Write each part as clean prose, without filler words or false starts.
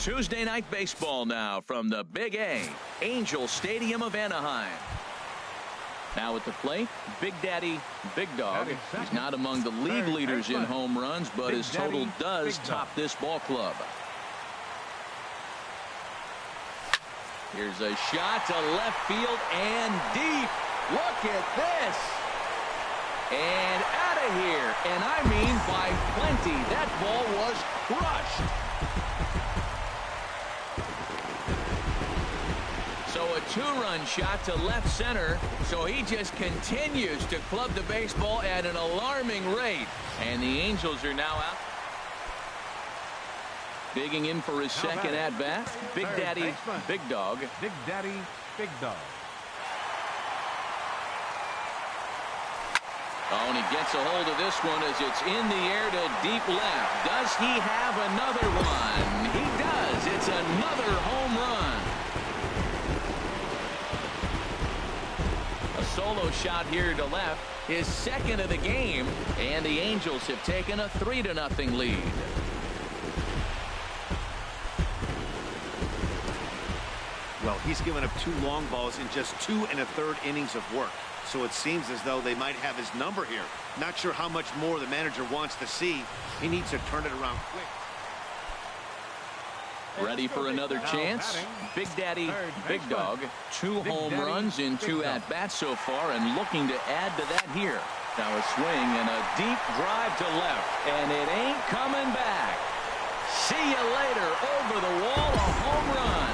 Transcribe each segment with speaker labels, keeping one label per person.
Speaker 1: Tuesday night baseball now from the Big A, Angel Stadium of Anaheim. Now at the plate, Big Daddy, Big Dog. He's not among the league leaders in home runs, but his total does top this ball club. Here's a shot to left field and deep. Look at this. And out of here. And I mean by plenty. That ball was crushed. So a two-run shot to left center. So he just continues to club the baseball at an alarming rate. And the Angels are now out. Digging in for his second at-bat, Big Daddy, Big Dog.
Speaker 2: Big Daddy, Big Dog.
Speaker 1: Oh, and he gets a hold of this one as it's in the air to deep left. Does he have another one? He does. It's another home run. A solo shot here to left, his second of the game, and the Angels have taken a 3-0 lead.
Speaker 3: Well, he's given up 2 long balls in just 2 1/3 innings of work. So it seems as though they might have his number here. Not sure how much more the manager wants to see. He needs to turn it around quick.
Speaker 1: Ready for another chance? Big Daddy, Big Dog. 2 home runs in 2 at-bats so far, and looking to add to that here. Now a swing and a deep drive to left, and it ain't coming back. See you later. Over the wall, a home run.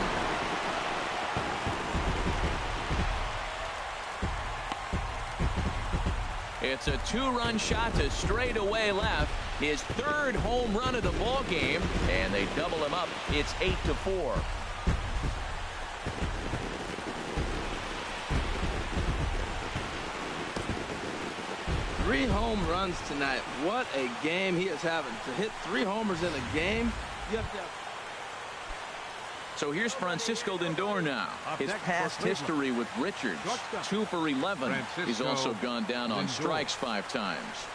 Speaker 1: It's a 2-run shot to straightaway left. His 3rd home run of the ball game, and they double him up. It's 8-4.
Speaker 4: Three home runs tonight. What a game he is having. To hit 3 homers in a game, you have to have...
Speaker 1: So here's Francisco Lindor now. His past history with Richards, 2 for 11. He's also gone down on strikes 5 times.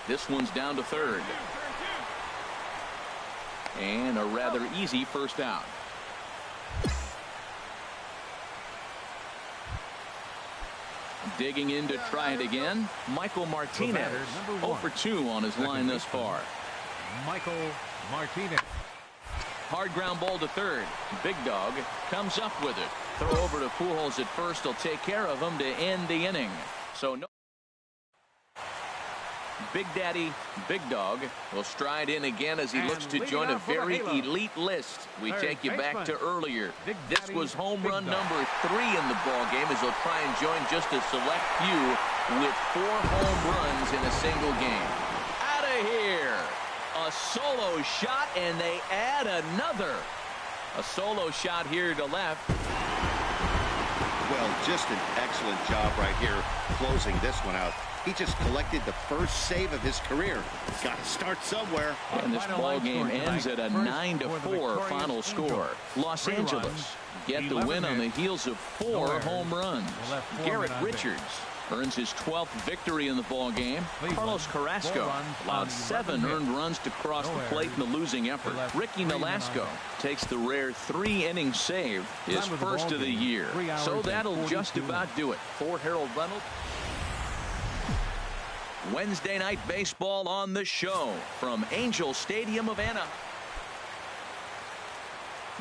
Speaker 1: This one's down to third. And a rather easy first out. Digging in to try it again, Michael Martinez. 0 for 2 on his line thus far.
Speaker 2: Michael Martinez.
Speaker 1: Hard ground ball to third. Big Dog comes up with it. Throw over to Pujols at first. He'll take care of him to end the inning. So no. Big Daddy, Big Dog will stride in again as he looks to join a very elite list. We take you back to earlier. This was home run number 3 in the ball game as he'll try and join just a select few with 4 home runs in a single game. Out of here. A solo shot, and they add another. A solo shot here to left.
Speaker 3: Well, just an excellent job right here closing this one out. He just collected the first save of his career. Got to start somewhere.
Speaker 1: And this ball game ends at a 9-4 final score. Los Angeles get the win on the heels of 4 home runs. Garrett Richards earns his 12th victory in the ball game. Carlos Carrasco allowed 7 earned runs to cross the plate in the losing effort. Ricky Nolasco takes the rare 3-inning save, his first of the year. So that'll just about do it. For Harold Reynolds. Wednesday night baseball on the show from Angel Stadium of Anaheim.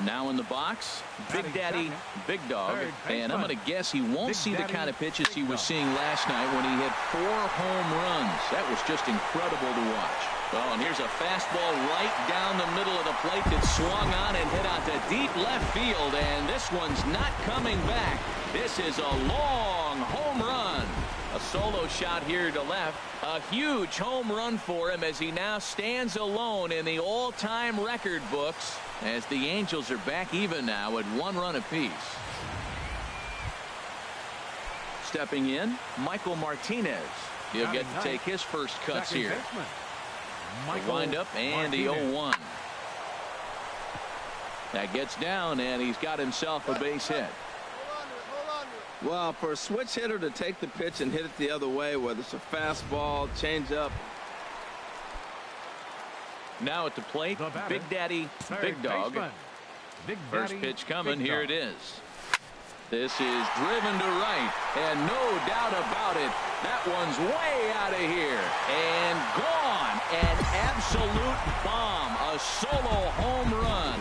Speaker 1: Now in the box, Big Daddy, Big Dog, and I'm going to guess he won't see the kind of pitches he was seeing last night when he hit 4 home runs. That was just incredible to watch. Oh, and here's a fastball right down the middle of the plate that swung on and hit out to deep left field, and this one's not coming back. This is a long home run. A solo shot here to left. A huge home run for him as he now stands alone in the all-time record books as the Angels are back even now at 1 run apiece. Stepping in, Michael Martinez. He'll get to take his first cuts here. The windup and the 0-1. That gets down, and he's got himself a base hit.
Speaker 4: Well, for a switch hitter to take the pitch and hit it the other way, whether it's a fastball, changeup,
Speaker 1: Now at the plate,
Speaker 2: The batter,
Speaker 1: Big Daddy,
Speaker 2: third
Speaker 1: Big Dog.
Speaker 2: baseman, Big
Speaker 1: First
Speaker 2: Daddy,
Speaker 1: pitch coming.
Speaker 2: Big
Speaker 1: Here
Speaker 2: Dog.
Speaker 1: it is. This is driven to right, and no doubt about it, that one's way out of here and gone. An absolute bomb, a solo home run.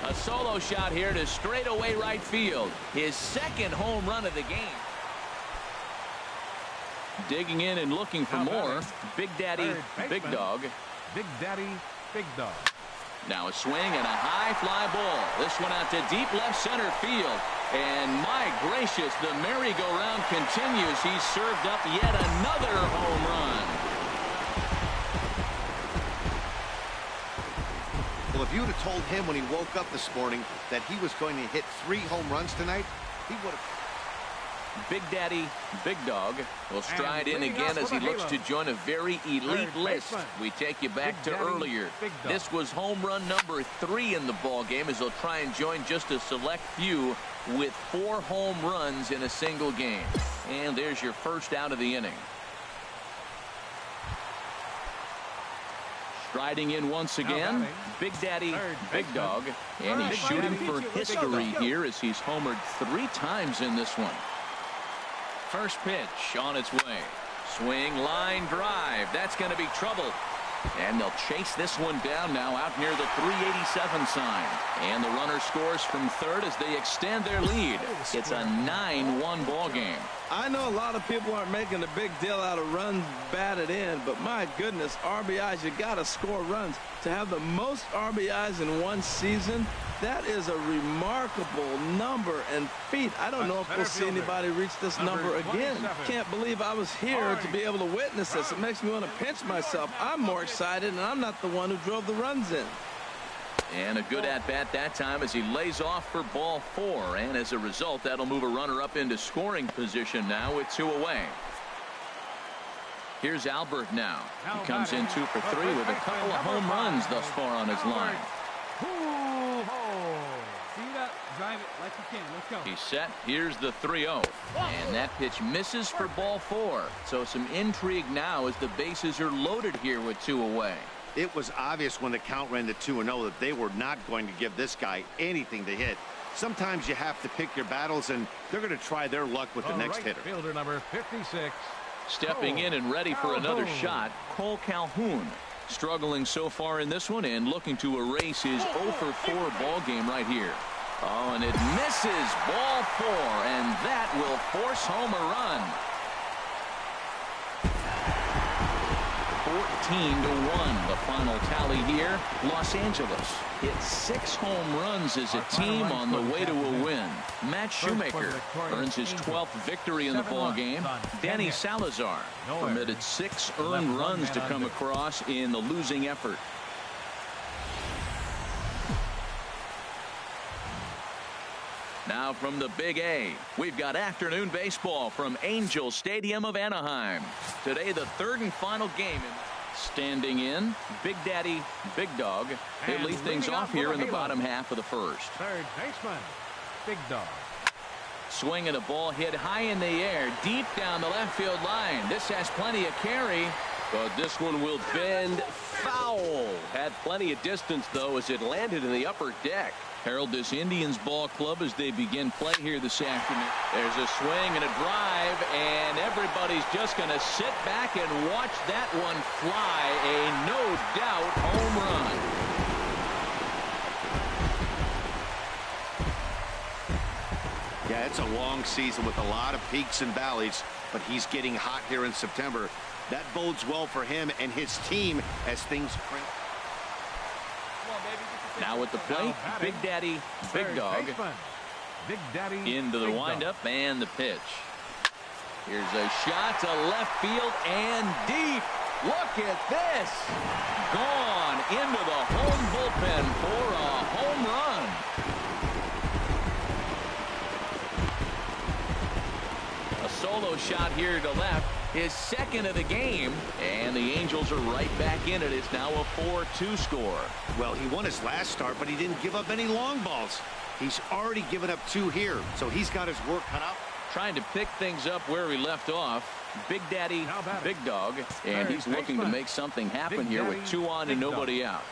Speaker 1: A solo shot here to straightaway right field. His second home run of the game. Digging in and looking for more. Big Daddy, Big Dog.
Speaker 2: Big Daddy, Big Dog.
Speaker 1: Now a swing and a high fly ball. This one out to deep left center field. And my gracious, the merry-go-round continues. He's served up yet another home run.
Speaker 3: Well, if you would have told him when he woke up this morning that he was going to hit 3 home runs tonight, he would have.
Speaker 1: Big Daddy, Big Dog will stride in again as he looks to join a very elite list. We take you back to earlier. This was home run number 3 in the ball game as he'll try and join just a select few with 4 home runs in a single game. And there's your first out of the inning. Striding in once again, Big Daddy, Big Dog, and he's shooting for history here as he's homered 3 times in this one. First pitch on its way. Swing, line drive. That's going to be trouble. And they'll chase this one down now out near the 387 sign. And the runner scores from third as they extend their lead. It's a 9-1 ball game.
Speaker 4: I know a lot of people aren't making a big deal out of runs batted in, but my goodness, RBIs, you got to score runs. To have the most RBIs in one season, that is a remarkable number and feat. I don't know if we'll see anybody reach this number again. Can't believe I was here to be able to witness this. It makes me want to pinch myself. I'm more excited, and I'm not the one who drove the runs in.
Speaker 1: And a good at-bat that time as he lays off for ball 4. And as a result, that'll move a runner up into scoring position now with 2 away. Here's Albert now. He comes in 2 for 3 with a couple of home runs thus far on his line.
Speaker 2: See that? Drive it like you can. Let's go.
Speaker 1: He's set. Here's the 3-0. And that pitch misses for ball 4. So some intrigue now as the bases are loaded here with 2 away.
Speaker 3: It was obvious when the count ran to 2-0 that they were not going to give this guy anything to hit. Sometimes you have to pick your battles, and they're going to try their luck with the next hitter.
Speaker 2: Fielder number 56.
Speaker 1: Stepping in and ready for another shot, Cole Calhoun. Struggling so far in this one and looking to erase his 0 for 4 ball game right here. Oh, and it misses ball 4, and that will force home a run. 14-1 the final tally here. Los Angeles hit 6 home runs as a team on the way to a win. Matt Shoemaker earns his 12th victory in the ball game. Danny Salazar permitted 6 earned runs to come across in the losing effort. Now from the Big A, we've got afternoon baseball from Angel Stadium of Anaheim. Today, the 3rd and final game. Standing in, Big Daddy, Big Dog. He'll lead things off here in the bottom half of the first.
Speaker 2: Third baseman, Big Dog.
Speaker 1: Swinging a ball hit high in the air, deep down the left field line. This has plenty of carry, but this one will bend foul. Had plenty of distance, though, as it landed in the upper deck. Herald this Indians ball club as they begin play here this afternoon. There's a swing and a drive, and everybody's just going to sit back and watch that one fly. A no-doubt home run.
Speaker 3: Yeah, it's a long season with a lot of peaks and valleys, but he's getting hot here in September. That bodes well for him and his team as things crank.
Speaker 1: Now at the plate, Big Daddy, Big Dog.
Speaker 2: Big Daddy
Speaker 1: Into the windup and the pitch. Here's a shot to left field and deep. Look at this. Gone into the home bullpen for a home run. A solo shot here to left. His 2nd of the game, and the Angels are right back in it. It's now a 4-2 score.
Speaker 3: Well, he won his last start, but he didn't give up any long balls. He's already given up 2 here, so he's got his work cut out.
Speaker 1: Trying to pick things up where we left off. Big Daddy, Big Dog, and he's looking to make something happen here with 2 on and nobody out.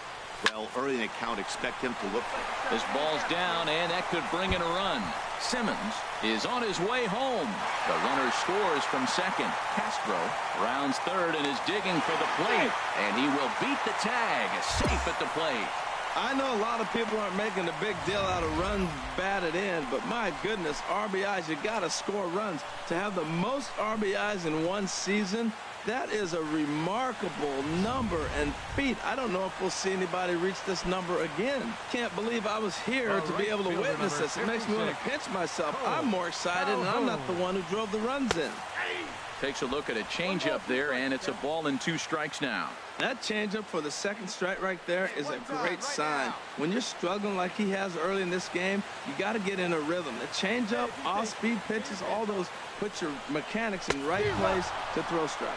Speaker 3: Well, early in the count, expect him to look.
Speaker 1: This ball's down, and that could bring in a run. Simmons is on his way home. The runner scores from second. Castro rounds third and is digging for the plate, and he will beat the tag. Safe at the plate.
Speaker 4: I know a lot of people aren't making a big deal out of runs batted in, but my goodness, RBIs, you got to score runs. To have the most RBIs in one season, that is a remarkable number and feat. I don't know if we'll see anybody reach this number again. Can't believe I was here to be able to witness this. It makes me want to pinch myself. I'm more excited, and I'm not the one who drove the runs in.
Speaker 1: Takes a look at a changeup there, and it's a ball and 2 strikes now.
Speaker 4: That changeup for the second strike right there is a great sign. When you're struggling like he has early in this game, you got to get in a rhythm. The changeup, off-speed pitches, all those put your mechanics in right place to throw strikes.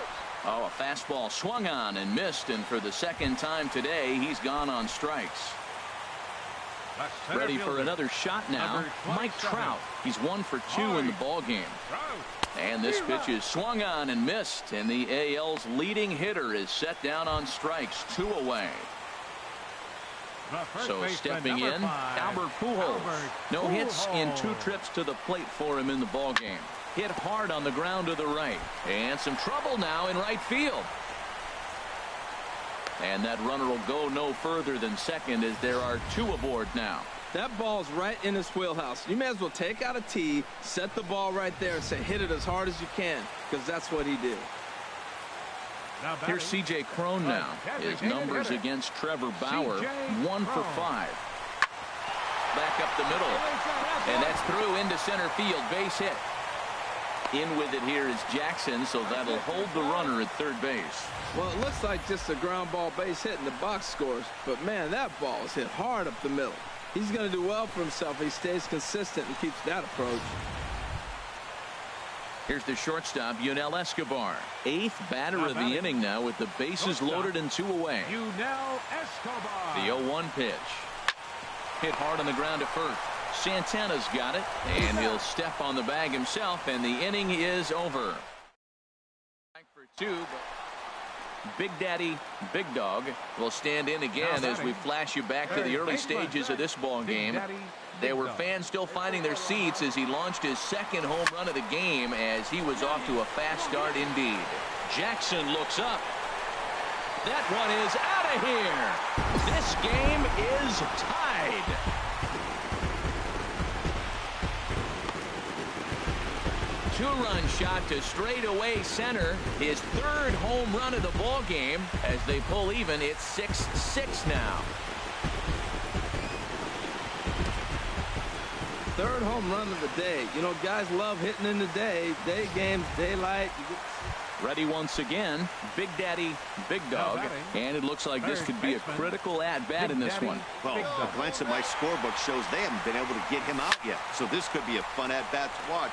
Speaker 1: Oh, a fastball swung on and missed, and for the second time today, he's gone on strikes. Ready for another shot now. Mike Trout. He's 1 for 2 in the ball game. And this pitch is swung on and missed, and the AL's leading hitter is set down on strikes, 2 away. So stepping in, Albert Pujols. No hits in 2 trips to the plate for him in the ball game. Hit hard on the ground to the right, and some trouble now in right field. And that runner will go no further than second as there are 2 aboard now.
Speaker 4: That ball's right in his wheelhouse. You may as well take out a tee, set the ball right there, and say hit it as hard as you can, because that's what he did.
Speaker 1: Here's C.J. Cron now. His numbers against Trevor Bauer, 1 for 5. Back up the middle, and that's through into center field, base hit. In with it here is Jackson, so that'll hold the runner at third base.
Speaker 4: Well, it looks like just a ground ball base hit and the box scores, but man, that ball is hit hard up the middle. He's going to do well for himself if he stays consistent and keeps that approach.
Speaker 1: Here's the shortstop, Yunel Escobar. 8th batter of the inning now with the bases loaded and 2 away. The 0-1 pitch. Hit hard on the ground to first. Santana's got it, and he'll step on the bag himself, and the inning is over. For 2, but Big Daddy, Big Dog will stand in again as we flash you back to the early stages of this ball game. There were fans still finding their seats as he launched his 2nd home run of the game as he was off to a fast start indeed. Jackson looks up. That one is out of here. This game is tied. 2-run shot to straightaway center. His 3rd home run of the ball game. As they pull even, it's 6-6 now.
Speaker 4: 3rd home run of the day. You know, guys love hitting in the day games, daylight.
Speaker 1: Ready once again, Big Daddy, Big Dog, and it looks like this could be a critical at-bat in this one.
Speaker 3: Well, a glance at my scorebook shows they haven't been able to get him out yet, so this could be a fun at-bat to watch.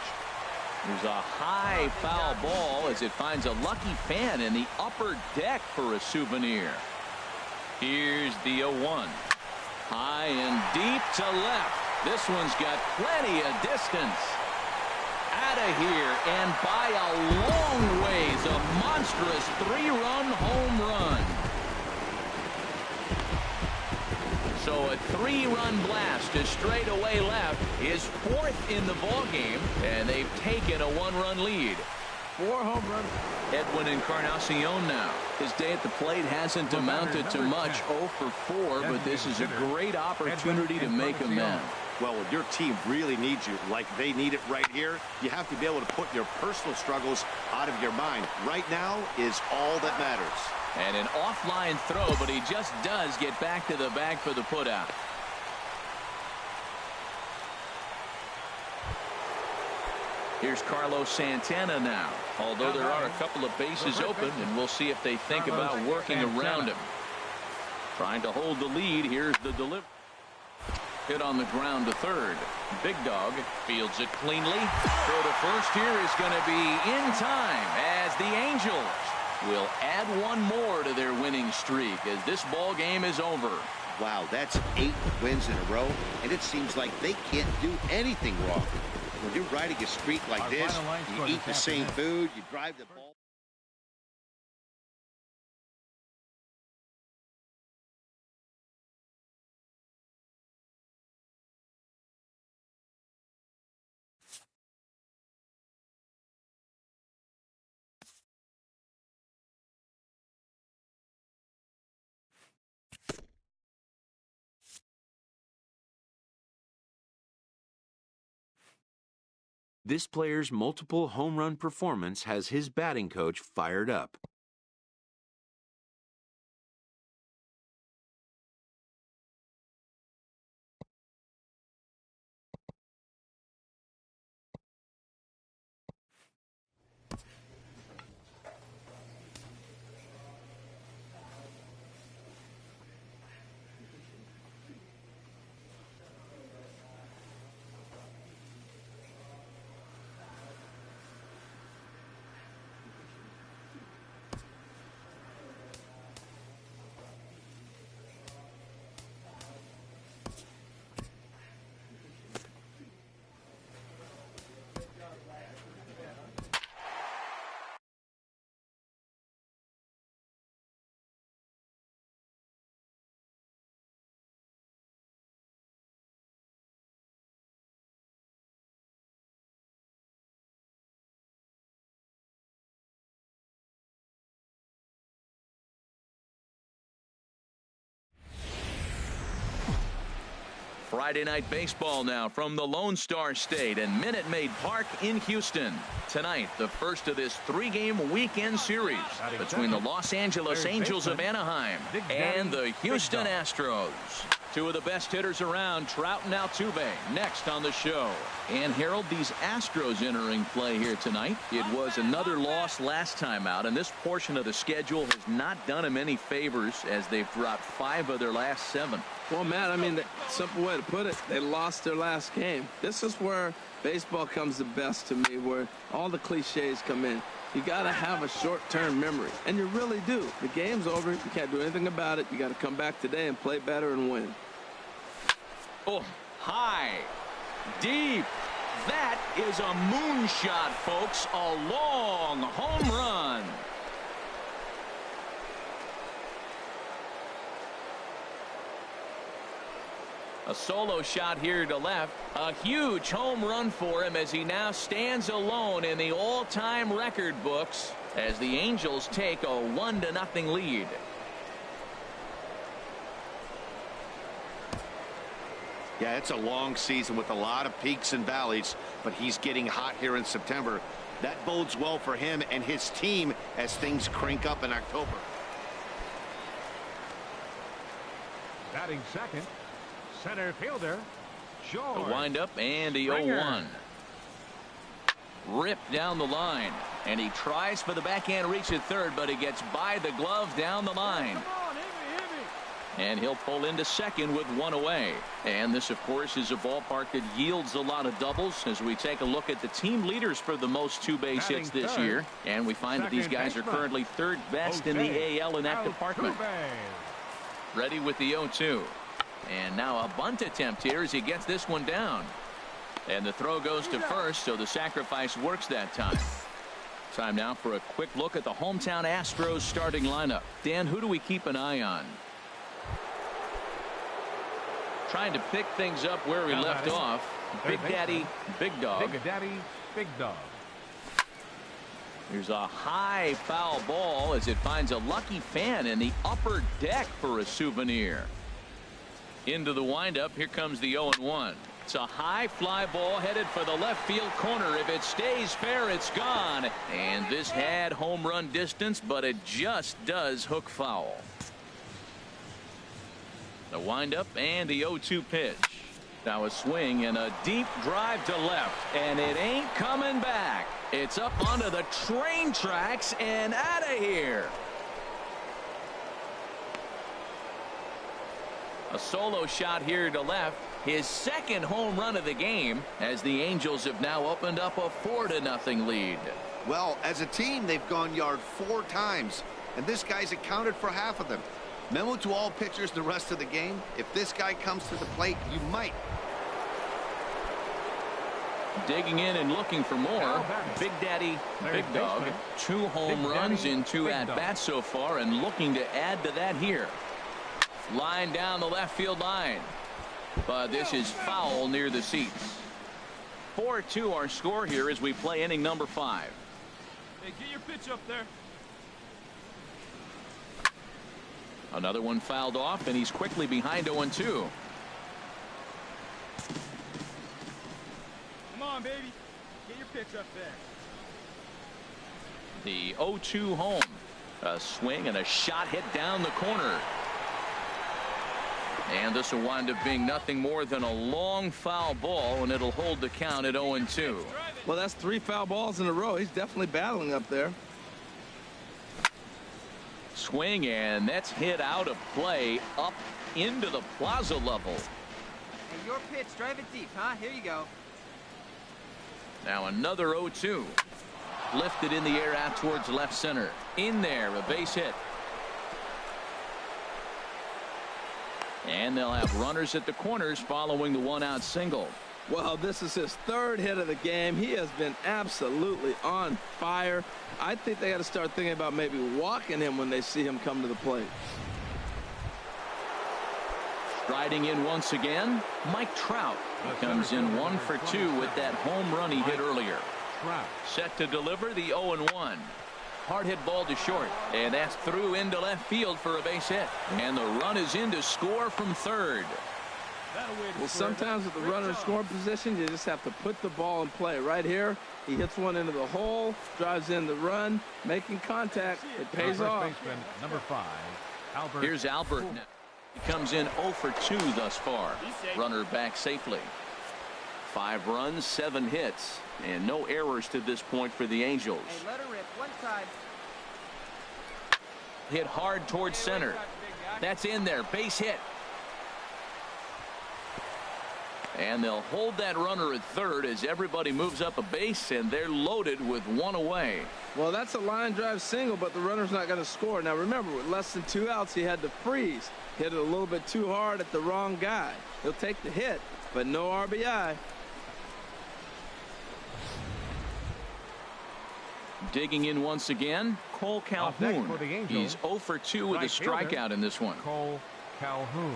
Speaker 1: There's a high foul ball as it finds a lucky fan in the upper deck for a souvenir. Here's the 0-1. High and deep to left. This one's got plenty of distance. Out of here, and by a long ways, a monstrous 3-run home run. So a 3-run blast to straightaway left is 4th in the ball game, and they've taken a 1-run lead.
Speaker 4: 4 home runs.
Speaker 1: Edwin Encarnacion now. His day at the plate hasn't amounted to much, 0 for 4, but this is a great opportunity to make amends.
Speaker 3: Well, when your team really needs you, like they need it right here, you have to be able to put your personal struggles out of your mind. Right now is all that matters.
Speaker 1: And an offline throw, but he just does get back to the bag for the putout. Here's Carlos Santana now. Although there are a couple of bases open, and we'll see if they think about working around him. Trying to hold the lead. Here's the delivery. Hit on the ground to third. Big Dog fields it cleanly. Throw to first here is going to be in time as the Angels will add 1 more to their winning streak as this ball game is over.
Speaker 3: Wow, that's 8 wins in a row, and it seems like they can't do anything wrong. When you're riding a streak like this, you eat the same food, you drive the ball.
Speaker 5: This player's multiple home run performance has his batting coach fired up.
Speaker 1: Friday night baseball now from the Lone Star State and Minute Maid Park in Houston. Tonight, the first of this three-game weekend series between the Los Angeles Angels of Anaheim and the Houston Astros. Two of the best hitters around, Trout and Altuve, next on the show. And Harold, these Astros entering play here tonight. It was another loss last time out, and this portion of the schedule has not done them any favors as they've dropped 5 of their last 7.
Speaker 4: Well, Matt, I mean, the simple way to put it, they lost their last game. This is where baseball comes the best to me, where all the cliches come in. You got to have a short-term memory, and you really do. The game's over. You can't do anything about it. You got to come back today and play better and win.
Speaker 1: Oh, high, deep. That is a moonshot, folks. A long home run. A solo shot here to left. A huge home run for him as he now stands alone in the all-time record books as the Angels take a 1-0 lead.
Speaker 3: Yeah, it's a long season with a lot of peaks and valleys, but he's getting hot here in September. That bodes well for him and his team as things crank up in October.
Speaker 2: Batting second, center fielder, George.
Speaker 1: The windup and the 0-1. Ripped down the line, and he tries for the backhand reach at third, but he gets by the glove down the line.
Speaker 2: Come on, hit me.
Speaker 1: And he'll pull into second with 1 away. And this, of course, is a ballpark that yields a lot of doubles as we take a look at the team leaders for the most two-base hits this year. And we find that these guys are currently 3rd best in the AL in that department. Ready with the 0-2. And now a bunt attempt here as he gets this one down. And the throw goes to first, so the sacrifice works that time. Time now for a quick look at the hometown Astros starting lineup. Dan, who do we keep an eye on? Trying to pick things up where we left off. Big Daddy, Big Dog.
Speaker 2: Big Daddy, Big Dog.
Speaker 1: Here's a high foul ball as it finds a lucky fan in the upper deck for a souvenir. Into the windup. Here comes the 0-1. It's a high fly ball headed for the left field corner. If it stays fair, it's gone. And this had home run distance, but it just does hook foul. The windup and the 0-2 pitch. Now a swing and a deep drive to left, and it ain't coming back. It's up onto the train tracks and out of here. A solo shot here to left. His second home run of the game as the Angels have now opened up a 4-0 lead.
Speaker 3: Well, as a team, they've gone yard 4 times, and this guy's accounted for half of them. Memo to all pitchers the rest of the game. If this guy comes to the plate, you might.
Speaker 1: Digging in and looking for more. Big Daddy, Big Dog. 2 home runs in 2 at-bats so far, and looking to add to that here. Line down the left field line. But this is foul near the seats. 4-2 our score here as we play inning number 5.
Speaker 2: Hey, get your pitch up there.
Speaker 1: Another one fouled off, and he's quickly behind 0-2.
Speaker 2: Come on, baby. Get your pitch up there.
Speaker 1: The 0-2 home. A swing and a shot hit down the corner. And this will wind up being nothing more than a long foul ball, and it'll hold the count at 0-2.
Speaker 4: Well, that's 3 foul balls in a row. He's definitely battling up there.
Speaker 1: Swing, and that's hit out of play up into the plaza level.
Speaker 6: Hey, your pitch. Drive it deep, huh? Here you go.
Speaker 1: Now another 0-2. Lifted in the air out towards left center. In there, a base hit. And they'll have runners at the corners following the 1-out single.
Speaker 4: Well, this is his 3rd hit of the game. He has been absolutely on fire. I think they got to start thinking about maybe walking him when they see him come to the plate.
Speaker 1: Striding in once again, Mike Trout. He comes in 1 for 2 with that home run he hit earlier. Set to deliver the 0-1. Hard hit ball to short, and that's through into left field for a base hit. And the run is in to score from third.
Speaker 4: Well, sometimes with the runner in scoring position, you just have to put the ball in play. Right here, he hits one into the hole, drives in the run, making contact. It pays off.
Speaker 2: Baseman, number 5, Albert.
Speaker 1: Here's Albert. He comes in 0 for 2 thus far. Runner back safely. 5 runs, 7 hits, and no errors to this point for the Angels.
Speaker 6: Hey, let her rip. One side.
Speaker 1: Hit hard towards center. That's in there. Base hit. And they'll hold that runner at third as everybody moves up a base, and they're loaded with 1 away.
Speaker 4: Well, that's a line drive single, but the runner's not going to score. Now, remember, with less than 2 outs, he had to freeze. Hit it a little bit too hard at the wrong guy. He'll take the hit, but no RBI.
Speaker 1: Digging in once again, Cole Calhoun. He's 0 for 2 with a strikeout in this one.
Speaker 2: Cole Calhoun.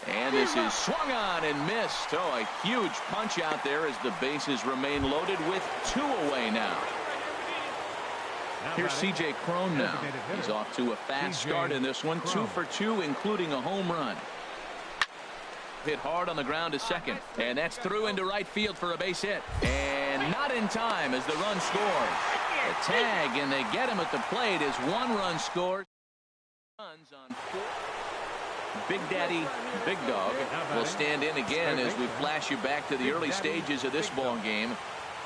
Speaker 1: And this is swung on and missed. Oh, a huge punch out there as the bases remain loaded with 2 away now. Here's C.J. Cron now. He's off to a fast start in this one. 2 for 2, including a home run. Hit hard on the ground to second. And that's through into right field for a base hit. And not in time as the run scores. A tag, and they get him at the plate as 1 run scores. Runs on 4. Big Daddy, Big Dog will stand in again as we flash you back to the early stages of this ball game.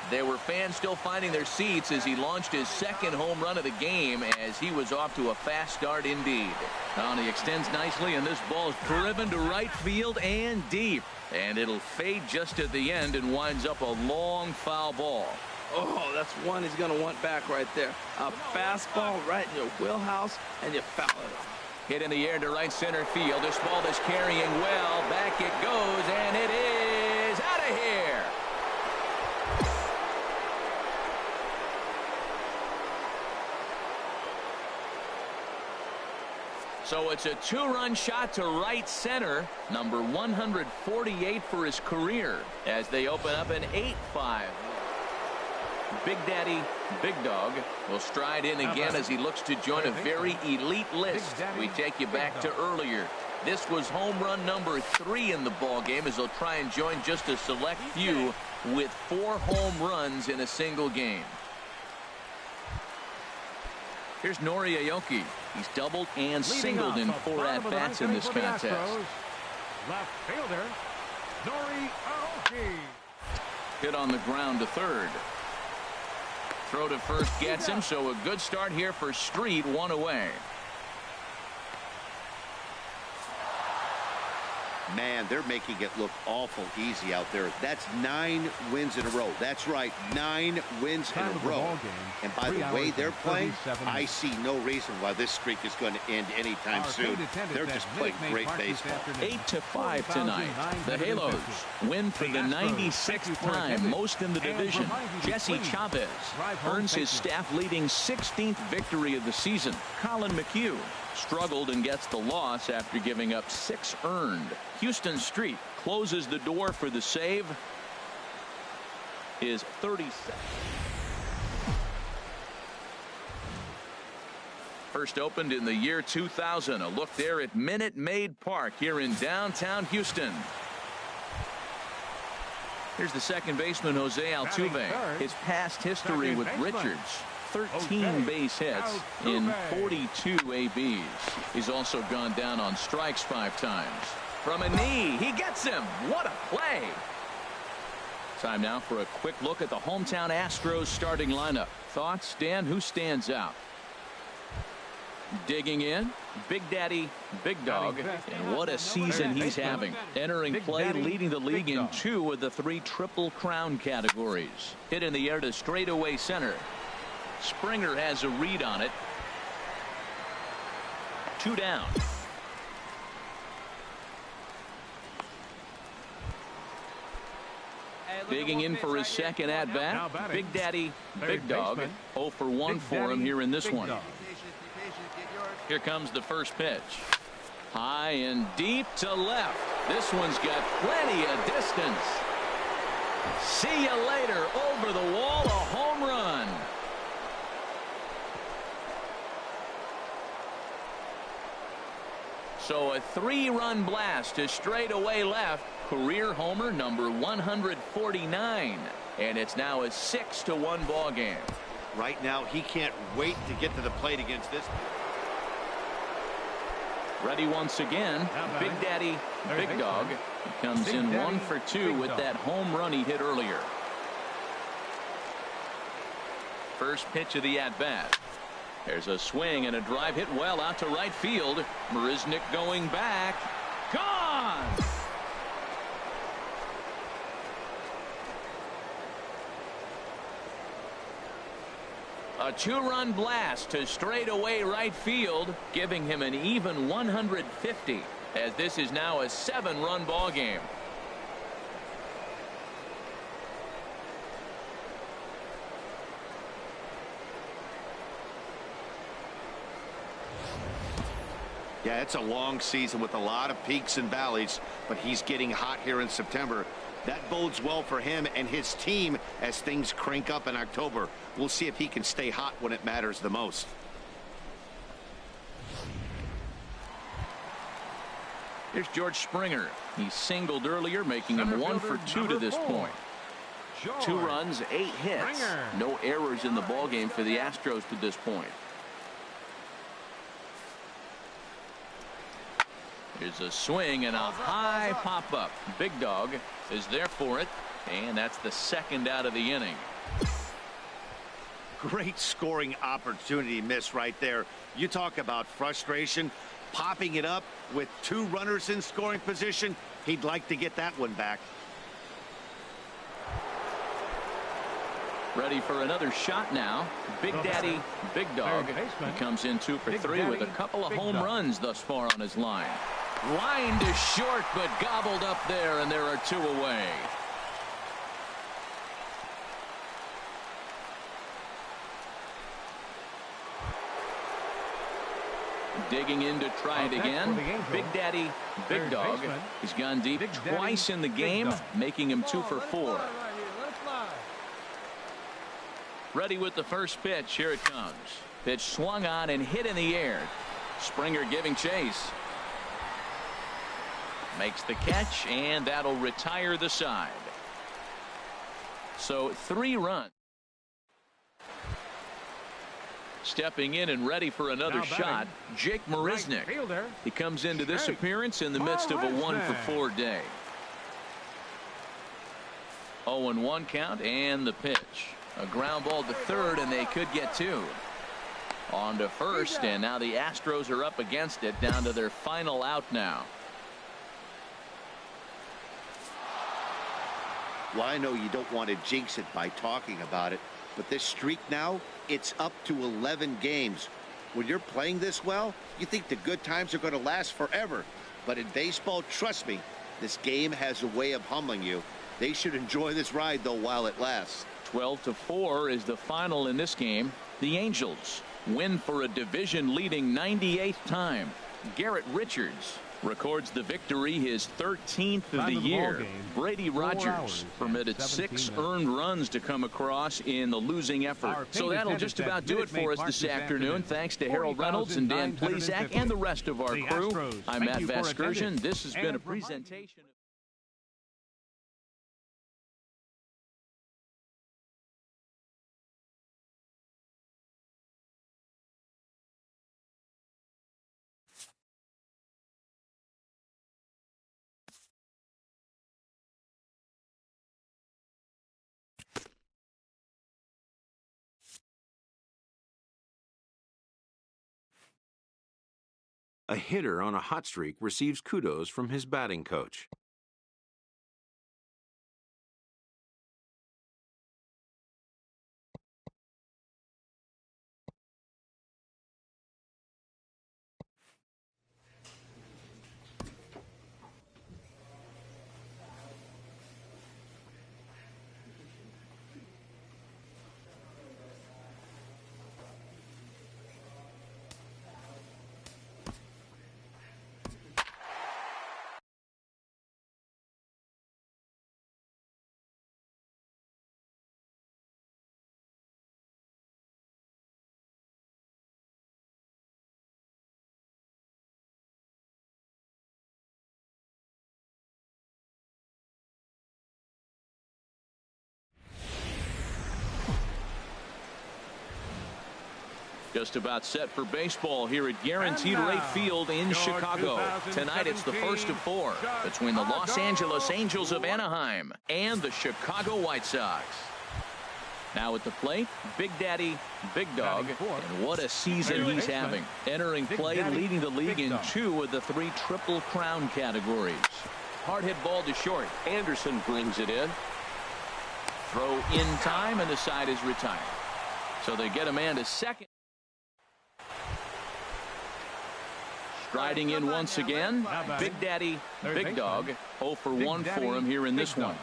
Speaker 1: There were fans still finding their seats as he launched his 2nd home run of the game as he was off to a fast start indeed. Now he extends nicely, and this ball is driven to right field and deep. And it'll fade just at the end and winds up a long foul ball.
Speaker 4: Oh, that's one he's going to want back right there. A fastball right in your wheelhouse, and you foul it.
Speaker 1: Hit in the air to right center field. This ball is carrying well. Back it goes, and it is out of here. So it's a 2-run shot to right center, number 148 for his career, as they open up an 8-5. Big Daddy, Big Dog will stride in again as he looks to join a very elite list. We take you back to earlier. This was home run number 3 in the ball game as they'll try and join just a select few with 4 home runs in a single game. Here's Nori Aoki. He's doubled and singled in 4 at-bats in this contest.
Speaker 2: Left fielder, Nori Aoki.
Speaker 1: Hit on the ground to third. Throw to first gets him, so a good start here for Street, 1 away.
Speaker 3: Man, they're making it look awful easy out there. That's 9 wins in a row. That's right, 9 wins in a row. And by the way they're playing, I see no reason why this streak is going to end anytime soon. They're just playing great baseball.
Speaker 1: 8-5 tonight. The Halos win for the 96th time, most in the division. Jesse Chavez earns his staff-leading 16th victory of the season. Colin McHugh struggled and gets the loss after giving up 6 earned. Houston Street closes the door for the save. Is 37. First opened in the year 2000. A look there at Minute Maid Park here in downtown Houston. Here's the second baseman, Jose Altuve. His past history with Richards. 13 base hits in 42 ABs. He's also gone down on strikes 5 times. From a knee, he gets him. What a play. Time now for a quick look at the hometown Astros starting lineup. Thoughts, Dan? Who stands out? Digging in, Big Daddy, Big Dog, and what a season he's having. Entering play, leading the league in 2 of the 3 Triple Crown categories. Hit in the air to straightaway center. Springer has a read on it. 2 down. Digging in for his second at-bat, Big Daddy, Big Dog. 0 for 1 for him here in this one. Here comes the first pitch. High and deep to left. This one's got plenty of distance. See you later. Over the wall, a home run. So a 3-run blast to straightaway left. Career homer number 149. And it's now a 6-1 ball game.
Speaker 3: Right now, he can't wait to get to the plate against this.
Speaker 1: Ready once again. Big Daddy, Big Dog. He comes in 1 for 2 with that home run he hit earlier. First pitch of the at-bat. There's a swing and a drive hit well out to right field. Marisnick going back. Gone! A 2-run blast to straightaway right field, giving him an even 150, as this is now a 7-run ball game.
Speaker 3: Yeah, it's a long season with a lot of peaks and valleys, but he's getting hot here in September. That bodes well for him and his team as things crank up in October. We'll see if he can stay hot when it matters the most.
Speaker 1: Here's George Springer. He singled earlier, making him 1 for 2 to this point. 2 runs, 8 hits. No errors in the ballgame for the Astros to this point. Here's a swing and a high pop-up. Big Dog is there for it, and that's the second out of the inning.
Speaker 3: Great scoring opportunity miss right there. You talk about frustration. Popping it up with 2 runners in scoring position. He'd like to get that one back.
Speaker 1: Ready for another shot now. Big Daddy, Big Dog. He comes in 2 for 3 with a couple of home runs thus far on his line. Line to short, but gobbled up there, and there are 2 away. Digging in to try it again. Big Daddy, Big Dog. He's gone deep twice in the game, making him 2 for 4. Ready with the first pitch. Here it comes. Pitch swung on and hit in the air. Springer giving chase. Makes the catch, and that'll retire the side. So 3 runs. Stepping in and ready for another shot, Jake Marisnick. He comes into this appearance in the midst of a 1 for 4 day. 0-1 count, and the pitch. A ground ball to third, and they could get 2. On to first, and now the Astros are up against it, down to their final out now.
Speaker 3: Well, I know you don't want to jinx it by talking about it, but this streak now, it's up to 11 games. When you're playing this well, you think the good times are going to last forever. But in baseball, trust me, this game has a way of humbling you. They should enjoy this ride, though, while it lasts.
Speaker 1: 12-4 is the final in this game. The Angels win for a division-leading 98th time. Garrett Richards records the victory, his 13th of the year. Brady Rogers permitted 6 earned runs to come across in the losing effort. So that'll just about do it for us this afternoon. Thanks to Harold Reynolds and Dan Plesac and the rest of our crew. I'm Matt Vasgersian. This has been a presentation.
Speaker 5: A hitter on a hot streak receives kudos from his batting coach.
Speaker 1: Just about set for baseball here at Guaranteed Rate Field in Chicago. Tonight it's the first of 4 between the Los Angeles Angels of Anaheim and the Chicago White Sox. Now at the plate, Big Daddy, Big Dog, and what a season he's having. Entering play, leading the league in 2 of the 3 Triple Crown categories. Hard hit ball to short. Anderson brings it in. Throw in time, and the side is retired. So they get a man to second. Striding in once again, Big Daddy, Big Dog, 0 for 1 for him here in this one.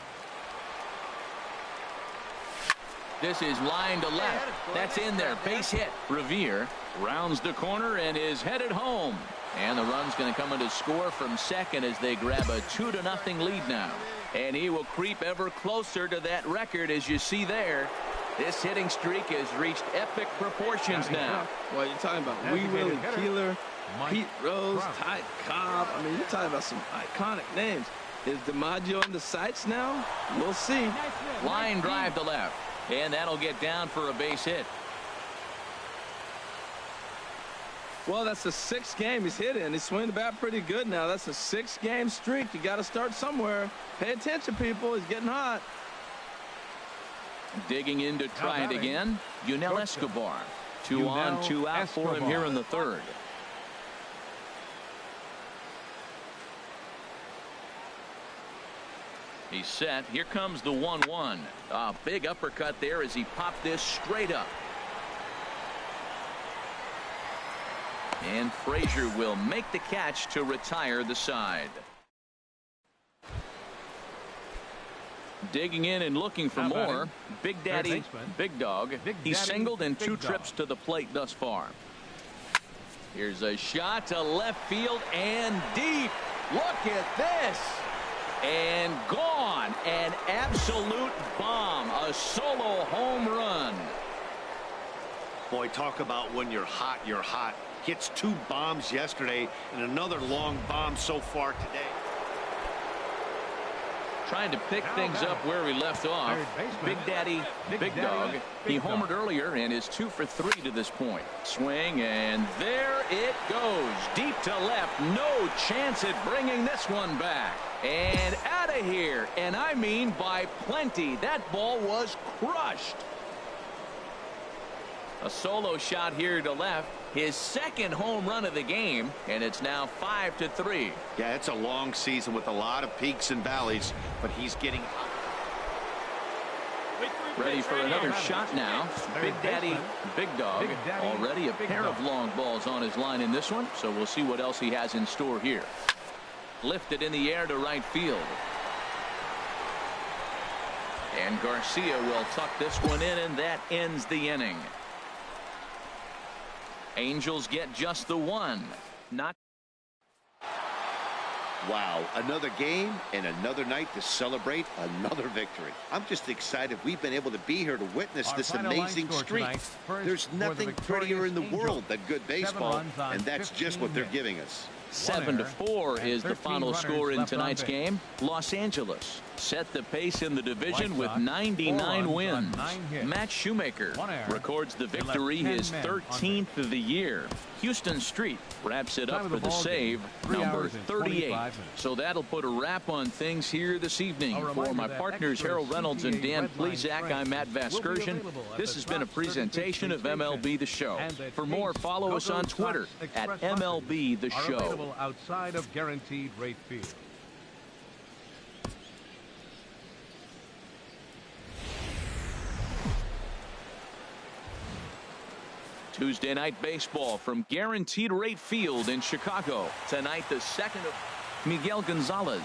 Speaker 1: This is line to left. That's in there. Base hit. Revere rounds the corner and is headed home. And the run's going to come in to score from second as they grab a 2-0 lead now. And he will creep ever closer to that record, as you see there. This hitting streak has reached epic proportions now.
Speaker 4: Well, you're talking about Wee Willie Keeler, Pete Rose, Ty Cobb. I mean, you're talking about some iconic names. Is DiMaggio in the sights now? We'll see.
Speaker 1: Line drive to left. And that'll get down for a base hit.
Speaker 4: Well, that's the 6th game he's hit in. He's swinging the bat pretty good now. That's a 6-game streak. You got to start somewhere. Pay attention, people. He's getting hot.
Speaker 1: Digging in to try it again, Yunel Escobar. 2 on, 2 out for him here in the 3rd. He's set. Here comes the 1-1. A big uppercut there as he popped this straight up. And Frazier will make the catch to retire the side. Digging in and looking for more. Big Daddy, Big Dog. He's singled in 2 trips to the plate thus far. Here's a shot to left field and deep. Look at this. And gone. An absolute bomb. A solo home run.
Speaker 3: Boy, talk about when you're hot, you're hot. Hits 2 bombs yesterday and another long bomb so far today.
Speaker 1: Trying to pick things up where we left off. Big Daddy, Big Dog. He homered earlier and is 2 for 3 to this point. Swing, and there it goes. Deep to left. No chance at bringing this one back. And out of here. And I mean by plenty. That ball was crushed. A solo shot here to left. His 2nd home run of the game, and it's now 5-3.
Speaker 3: Yeah, it's a long season with a lot of peaks and valleys, but he's getting hot.
Speaker 1: Ready for another shot now. Big Daddy, Big Dog. Already a pair of long balls on his line in this one, so we'll see what else he has in store here. Lifted in the air to right field. And Garcia will tuck this one in, and that ends the inning. Angels get just the one. Not.
Speaker 3: Wow, another game and another night to celebrate another victory. I'm just excited we've been able to be here to witness this amazing streak. There's nothing prettier in the world than good baseball, and that's just what they're giving us.
Speaker 1: 7-4 is the final score in tonight's game. Los Angeles set the pace in the division with 99 wins. Matt Shoemaker records the victory, his 13th of the year. Houston Street wraps it up for the save, number 38. So that'll put a wrap on things here this evening. For my partners Harold Reynolds and Dan Plesac, I'm Matt Vasgersian. This has been a presentation of MLB The Show. For more, follow us on Twitter at MLB The Show.
Speaker 2: Outside of guaranteed rate field.
Speaker 1: Tuesday night baseball from Guaranteed Rate Field in Chicago. Tonight, the second of Miguel Gonzalez.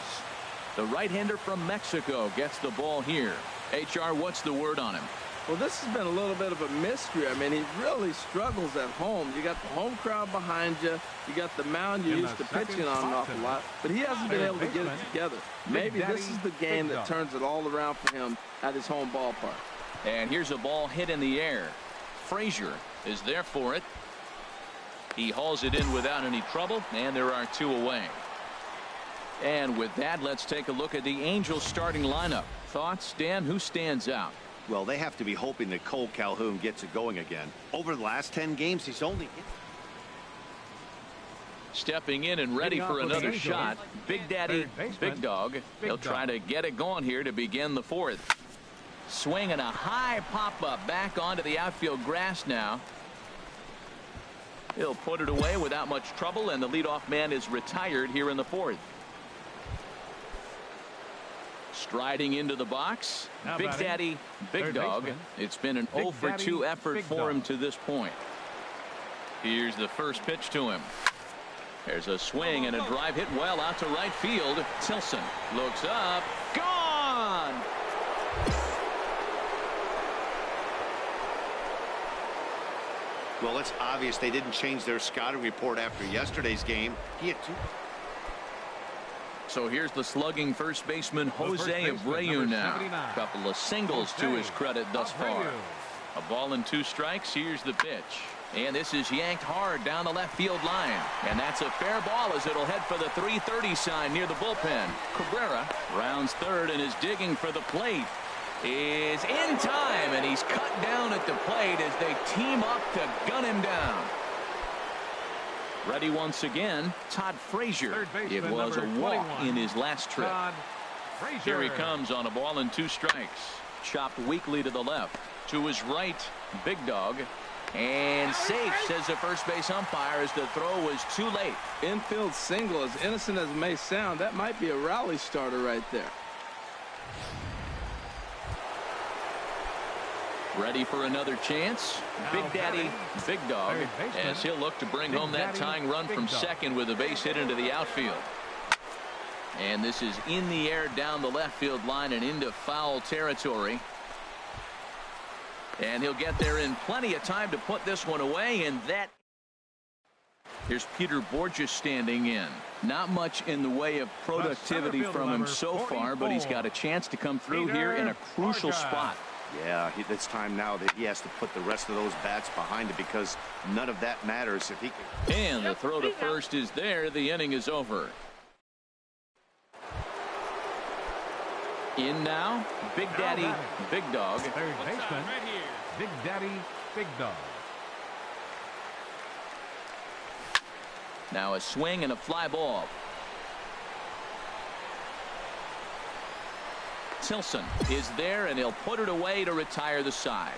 Speaker 1: The right-hander from Mexico gets the ball here. HR, what's the word on him?
Speaker 4: Well, this has been a little bit of a mystery. I mean, he really struggles at home. You got the home crowd behind you. You got the mound you're used to pitching on an awful lot. But he hasn't been able to get it together. Maybe this is the game that turns it all around for him at his home ballpark.
Speaker 1: And here's a ball hit in the air. Frazier is there for it. He hauls it in without any trouble, and there are two away. And with that, let's take a look at the Angels starting lineup. Thoughts, Dan? Who stands out?
Speaker 3: Well, they have to be hoping that Cole Calhoun gets it going again. Over the last 10 games, he's only hit.
Speaker 1: Stepping in and ready for another shot, Big Daddy, Big Dog. He'll try to get it going here to begin the fourth. Swing and a high pop-up back onto the outfield grass now. He'll put it away without much trouble, and the leadoff man is retired here in the fourth. Striding into the box, Big Daddy, Big Dog. It's been an 0 for 2 effort for him to this point. Here's the first pitch to him. There's a swing and a drive hit well out to right field. Tilson looks up. Gone!
Speaker 3: Well, it's obvious they didn't change their scouting report after yesterday's game. He had two.
Speaker 1: So here's the slugging first baseman Jose Abreu now. A couple of singles to his credit thus far. A ball and 2 strikes. Here's the pitch. And this is yanked hard down the left field line. And that's a fair ball as it'll head for the 330 sign near the bullpen. Cabrera rounds third and is digging for the plate. Is in time, and he's cut down at the plate as they team up to gun him down. Ready once again, Todd Frazier. It was a walk in his last trip. Here he comes on a ball and 2 strikes. Chopped weakly to the left. To his right, Big Dog. And safe, says the first base umpire, as the throw was too late.
Speaker 4: Infield single, as innocent as it may sound, that might be a rally starter right there.
Speaker 1: Ready for another chance. Big Daddy, Big Dog, as he'll look to bring home that tying run from second with a base hit into the outfield. And this is in the air down the left field line and into foul territory. And he'll get there in plenty of time to put this one away, and that. Here's Peter Borges standing in. Not much in the way of productivity from him so far, but he's got a chance to come through here in a crucial spot.
Speaker 3: Yeah, it's time now that he has to put the rest of those bats behind it, because none of that matters if he can.
Speaker 1: And the throw to first is there. The inning is over. In now, Big Daddy, Big Dog.
Speaker 2: Third baseman, Big Daddy, Big Dog.
Speaker 1: Now a swing and a fly ball. Tilson is there, and he'll put it away to retire the side.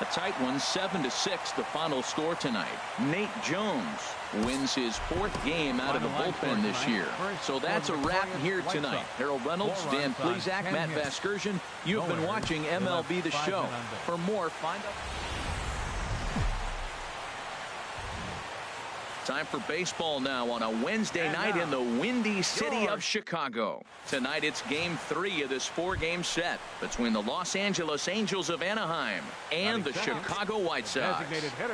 Speaker 1: A tight one, 7-6, the final score tonight. Nate Jones wins his 4th game out of the bullpen this year. So that's a wrap here tonight. Harold Reynolds, Dan Plesac, Matt Vasgersian. You have been watching MLB The Show. For more, find out. Time for baseball now on a Wednesday night in the windy city of Chicago. Tonight it's Game 3 of this 4-game set between the Los Angeles Angels of Anaheim and the Chicago White Sox.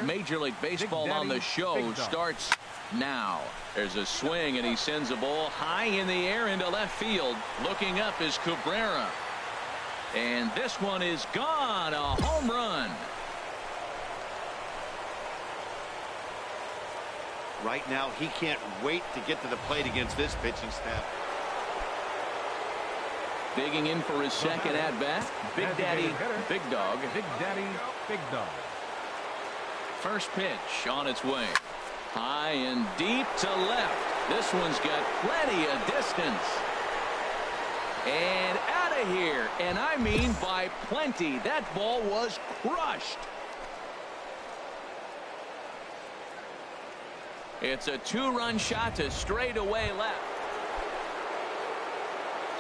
Speaker 1: Major League Baseball on the show starts now. There's a swing and he sends a ball high in the air into left field. Looking up is Cabrera. And this one is gone. A home run.
Speaker 3: Right now, he can't wait to get to the plate against this pitching staff.
Speaker 1: Digging in for his second at-bat, Big Daddy, Big Dog.
Speaker 2: Big Daddy, Big Dog.
Speaker 1: First pitch on its way. High and deep to left. This one's got plenty of distance. And out of here. And I mean by plenty. That ball was crushed. It's a 2-run shot to straightaway left.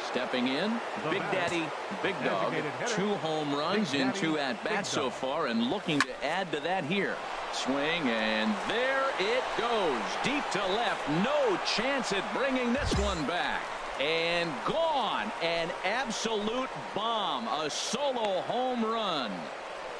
Speaker 1: Stepping in, Big Daddy, Big Dog. 2 home runs in 2 at-bats so far and looking to add to that here. Swing, and there it goes. Deep to left. No chance at bringing this one back. And gone. An absolute bomb. A solo home run.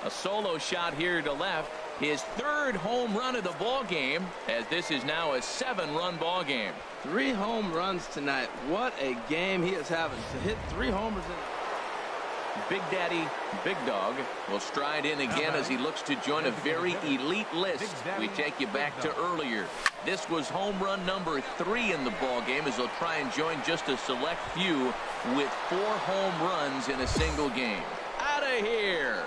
Speaker 1: A solo shot here to left. His 3rd home run of the ball game, as this is now a 7-run ball game.
Speaker 4: 3 home runs tonight. What a game he is having. To hit 3 homers in.
Speaker 1: Big Daddy, Big Dog will stride in again as he looks to join a very elite list. We take you back to earlier. This was home run number 3 in the ball game as he'll try and join just a select few with 4 home runs in a single game. Out of here.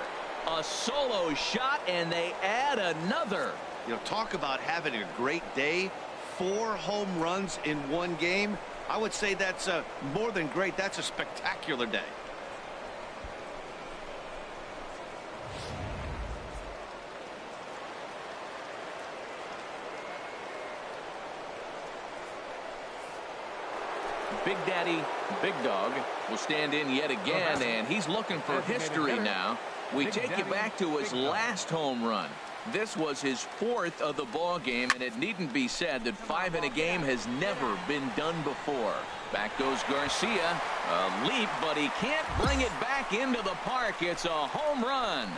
Speaker 1: A solo shot, and they add another.
Speaker 3: You know, talk about having a great day. 4 home runs in 1 game. I would say that's more than great. That's a spectacular day.
Speaker 1: Big Daddy, Big Dog will stand in yet again, and he's looking for history now. We take you back to his last home run. This was his 4th of the ball game, and it needn't be said that 5 in a game has never been done before. Back goes Garcia. A leap, but he can't bring it back into the park. It's a home run.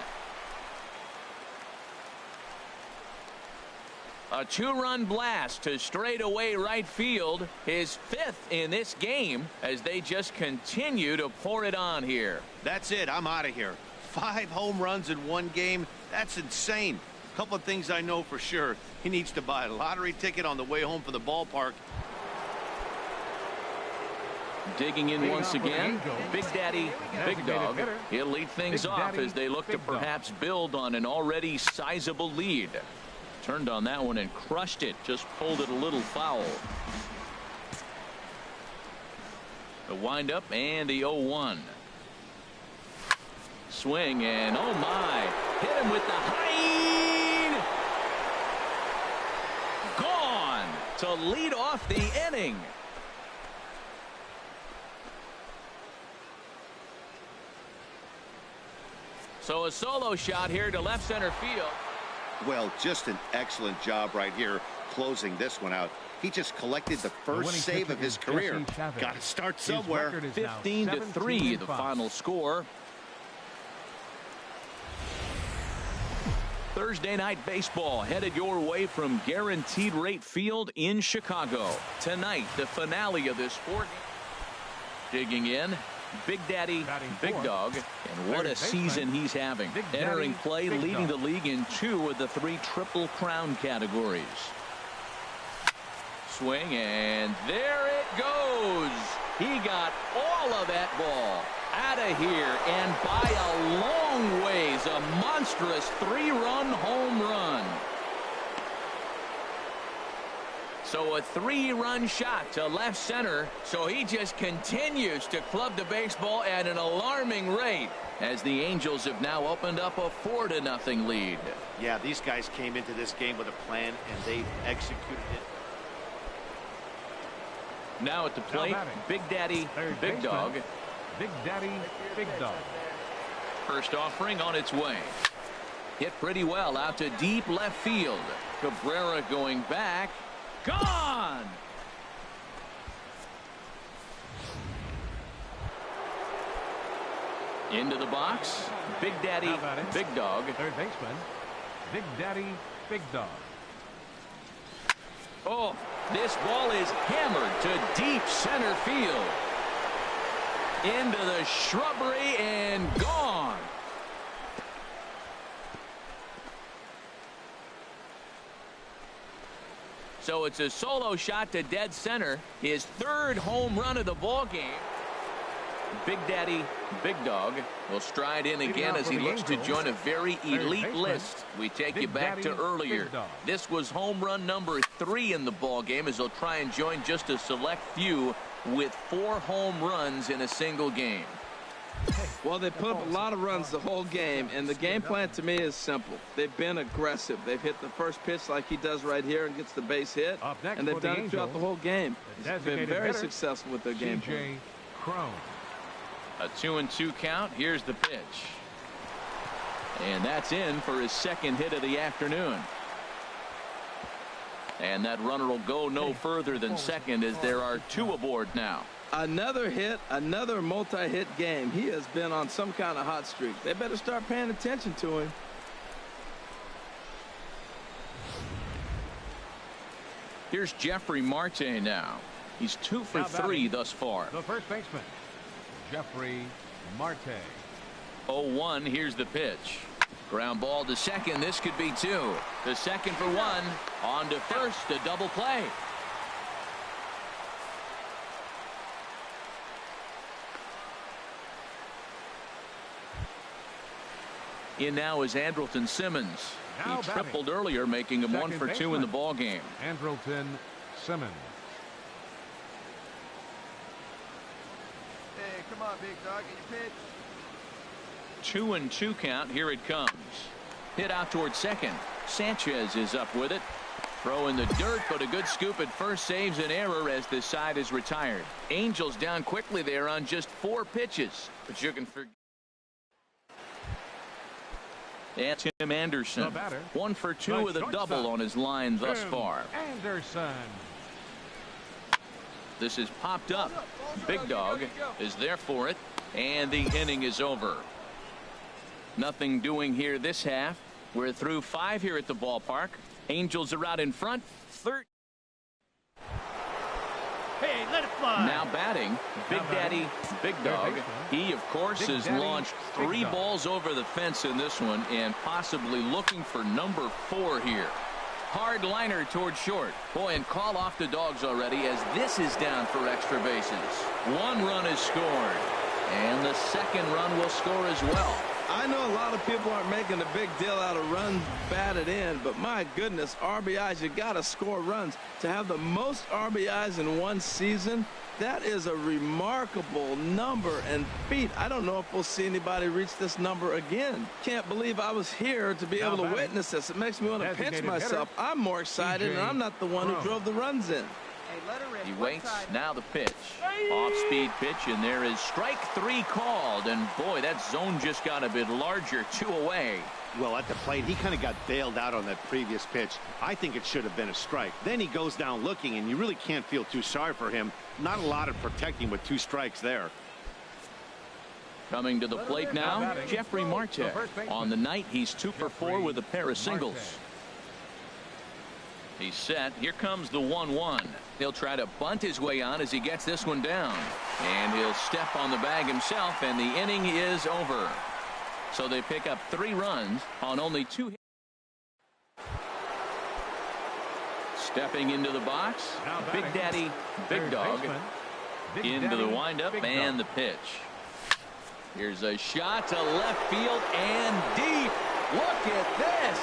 Speaker 1: A 2-run blast to straightaway right field. His 5th in this game as they just continue to pour it on here.
Speaker 3: That's it. I'm out of here. 5 home runs in 1 game. That's insane. A couple of things I know for sure. He needs to buy a lottery ticket on the way home from the ballpark.
Speaker 1: Digging in once again, Big Daddy, Big Dog. He'll lead things off as they look to perhaps build on an already sizable lead. Turned on that one and crushed it. Just pulled it a little foul. The windup and the 0-1. Swing and oh my. Hit him with the high. Gone to lead off the inning. So a solo shot here to left center field.
Speaker 3: Well, just an excellent job right here closing this one out. He just collected the first save of his career. Got to start somewhere.
Speaker 1: 15-3 the final score. Thursday night baseball headed your way from Guaranteed Rate Field in Chicago. Tonight, the finale of this 4-game. Digging in, Big Daddy, Big Dog, and what a season he's having. Entering play, leading the league in 2 of the 3 Triple Crown categories. Swing, and there it goes. He got all of that ball out of here, and by a long ways, a monstrous 3-run home run. So a 3-run shot to left center. So he just continues to club the baseball at an alarming rate as the Angels have now opened up a 4-0 lead.
Speaker 3: Yeah, these guys came into this game with a plan, and they've executed it.
Speaker 1: Now at the plate, Big Daddy, Big Dog.
Speaker 2: Big Daddy, Big Dog.
Speaker 1: First offering on its way. Hit pretty well out to deep left field. Cabrera going back. Gone! Into the box. Big Daddy, Big Dog.
Speaker 2: Third baseman, Big Daddy, Big Dog.
Speaker 1: Oh, this ball is hammered to deep center field. Into the shrubbery and gone. So it's a solo shot to dead center. His 3rd home run of the ball game. Big Daddy, Big Dog will stride in again as he looks to join a very elite list. We take you back to earlier. This was home run number 3 in the ball game as he'll try and join just a select few with 4 home runs in a single game.
Speaker 4: Well, they put up a lot of runs the whole game, and the game plan to me is simple. They've been aggressive. They've hit the first pitch like he does right here and gets the base hit, and they've done it throughout the whole game. They've been very successful with their game plan.
Speaker 1: A 2-2 count. Here's the pitch. And that's in for his 2nd hit of the afternoon. And that runner will go no further than second as there are 2 aboard now.
Speaker 4: Another hit, another multi-hit game. He has been on some kind of hot streak. They better start paying attention to him.
Speaker 1: Here's Jeffrey Marte now. He's 2 for 3 thus far.
Speaker 2: The first baseman, Jeffrey Marte.
Speaker 1: 0-1. Here's the pitch. Ground ball to second. This could be 2. The second for 1. On to first. A double play. In now is Andrelton Simmons. He tripled earlier, making him 1 for 2 in the ball game.
Speaker 2: Andrelton Simmons.
Speaker 6: Hey, come on, Big Dog, get your pitch.
Speaker 1: 2-2 count. Here it comes. Hit out towards second. Sanchez is up with it. Throw in the dirt, but a good scoop at first saves an error as this side is retired. Angels down quickly there on just 4 pitches. But you can forget. And Tim Anderson, 1 for 2 with a double on his line thus far.
Speaker 2: Anderson.
Speaker 1: This is popped up. Big Dog is there for it, and the inning is over. Nothing doing here this half. We're through 5 here at the ballpark. Angels are out in front.
Speaker 2: Hey, let it fly.
Speaker 1: Now batting, Big Daddy, Big Dog. He, of course, has launched 3 balls over the fence in this one and possibly looking for number 4 here. Hard liner toward short. Boy, and call off the Dogs already as this is down for extra bases. 1 run is scored, and the 2nd run will score as well.
Speaker 4: I know a lot of people aren't making a big deal out of runs batted in, but my goodness, RBIs, you got to score runs. To have the most RBIs in one season, that is a remarkable number and feat. I don't know if we'll see anybody reach this number again. Can't believe I was here to be able to witness this. It makes me want to pinch myself. I'm more excited, and I'm not the one who drove the runs in.
Speaker 1: He waits. Now the pitch. Off-speed pitch, and there is strike 3 called. And boy, that zone just got a bit larger. 2 away.
Speaker 3: Well, at the plate, he kind of got bailed out on that previous pitch. I think it should have been a strike. Then he goes down looking, and you really can't feel too sorry for him. Not a lot of protecting with 2 strikes there.
Speaker 1: Coming to the plate now, Jeffrey Marte. On the night, he's 2 for 4 with a pair of singles. He's set. Here comes the 1-1. He'll try to bunt his way on as he gets this one down. And he'll step on the bag himself, and the inning is over. So they pick up 3 runs on only 2 hits. Stepping into the box, Big Daddy, Big Dog. Into the windup and the pitch. Here's a shot to left field and deep. Look at this.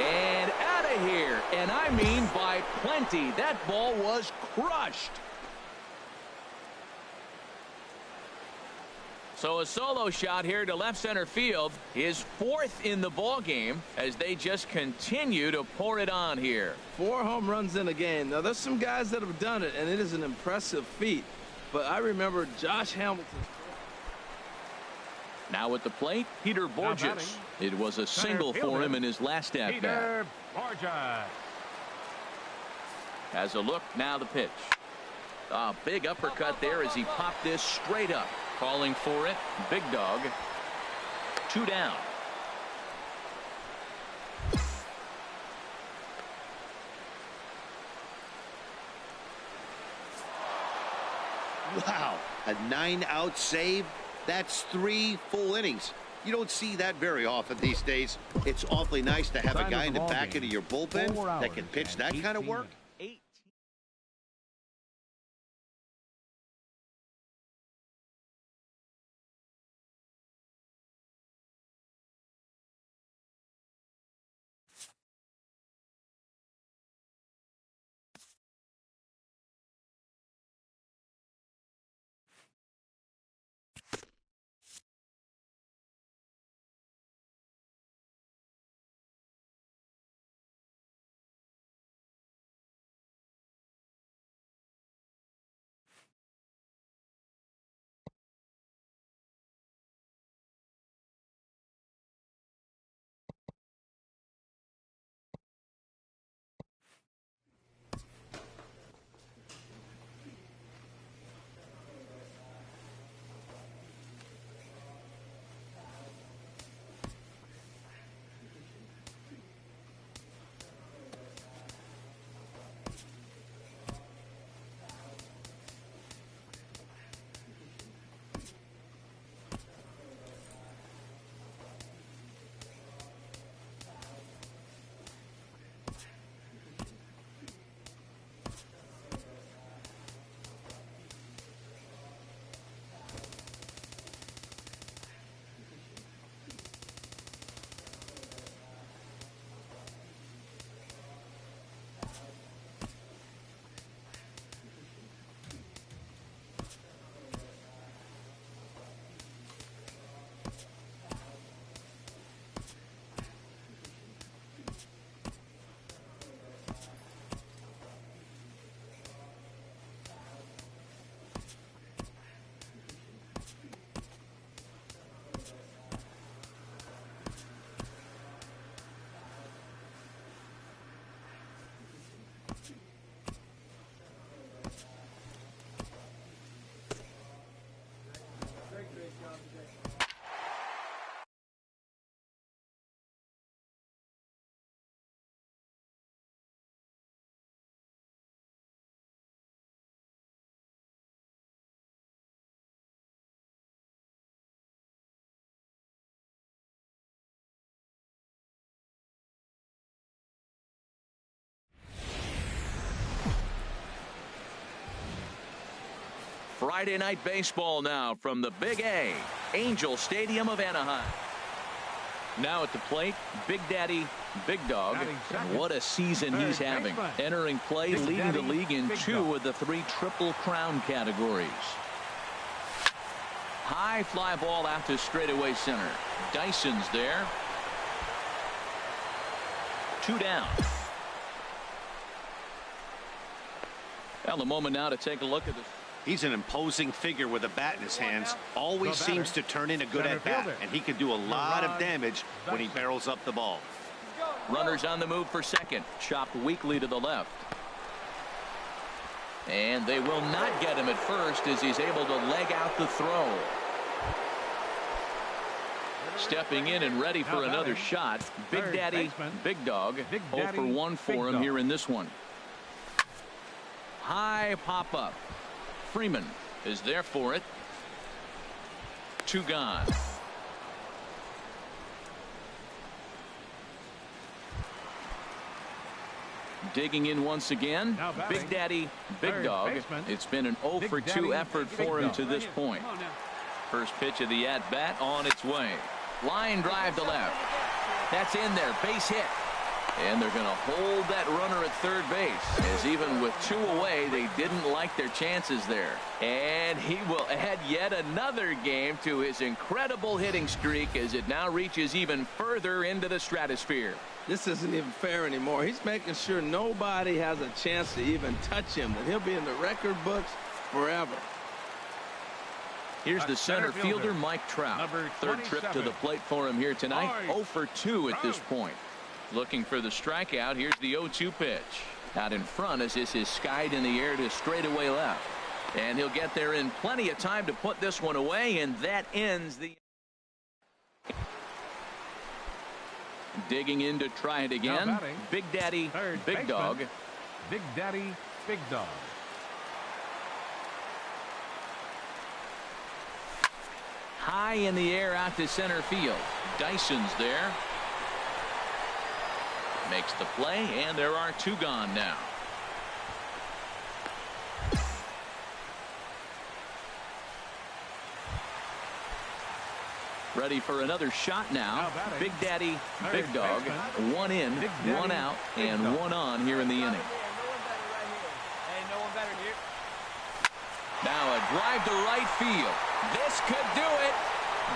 Speaker 1: And out of of here. And I mean by plenty. That ball was crushed. So a solo shot here to left center field, his 4th in the ball game as they just continue to pour it on here.
Speaker 4: 4 home runs in a game. Now, there's some guys that have done it, and it is an impressive feat. But I remember Josh Hamilton.
Speaker 1: Now at the plate, Peter Borges. It was a single for him in his last at-bat.
Speaker 2: Peter Borges.
Speaker 1: Has a look, now the pitch. A big uppercut there as he popped this straight up. Calling for it, Big Dog. 2 down.
Speaker 3: Wow, a 9-out save. That's 3 full innings. You don't see that very often these days. It's awfully nice to have a guy in the back end of your bullpen that can pitch that kind of work.
Speaker 1: Friday night baseball now from the Big A, Angel Stadium of Anaheim. Now at the plate, Big Daddy, Big Dog. And what a season he's having. Entering play, leading the league in 2 of the 3 Triple Crown categories. High fly ball out to straightaway center. Dyson's there. 2 down. Well, a moment now to take a look at this.
Speaker 3: He's an imposing figure with a bat in his hands. Always seems to turn in a good at-bat, and he can do a lot of damage when he barrels up the ball.
Speaker 1: Runners on the move for second. Chopped weakly to the left. And they will not get him at first as he's able to leg out the throw. Stepping in and ready for another shot. Big Daddy, Big Dog. 0 for 1 for him here in this one. High pop up. Freeman is there for it. 2 gone. Digging in once again. Big Daddy, Big Dog. It's been an 0 for 2 effort for him to this point. First pitch of the at-bat on its way. Line drive to left. That's in there. Base hit. And they're going to hold that runner at third base, as even with 2 away, they didn't like their chances there. And he will add yet another game to his incredible hitting streak as it now reaches even further into the stratosphere.
Speaker 4: This isn't even fair anymore. He's making sure nobody has a chance to even touch him, that he'll be in the record books forever.
Speaker 1: Here's the center fielder, Mike Trout. Third trip to the plate for him here tonight. 0 for 2 at this point. Looking for the strikeout. Here's the 0-2 pitch. Out in front as this is skied in the air to straightaway left. And he'll get there in plenty of time to put this one away, and that ends the... Digging in to try it again. Big Daddy, Big Dog.
Speaker 2: Big Daddy, Big Dog.
Speaker 1: High in the air out to center field. Dyson's there. Makes the play, and there are 2 gone now. Ready for another shot now. Big Daddy, Big Dog. 1 in, 1 out, and 1 on here in the inning. Now a drive to right field. This could do it.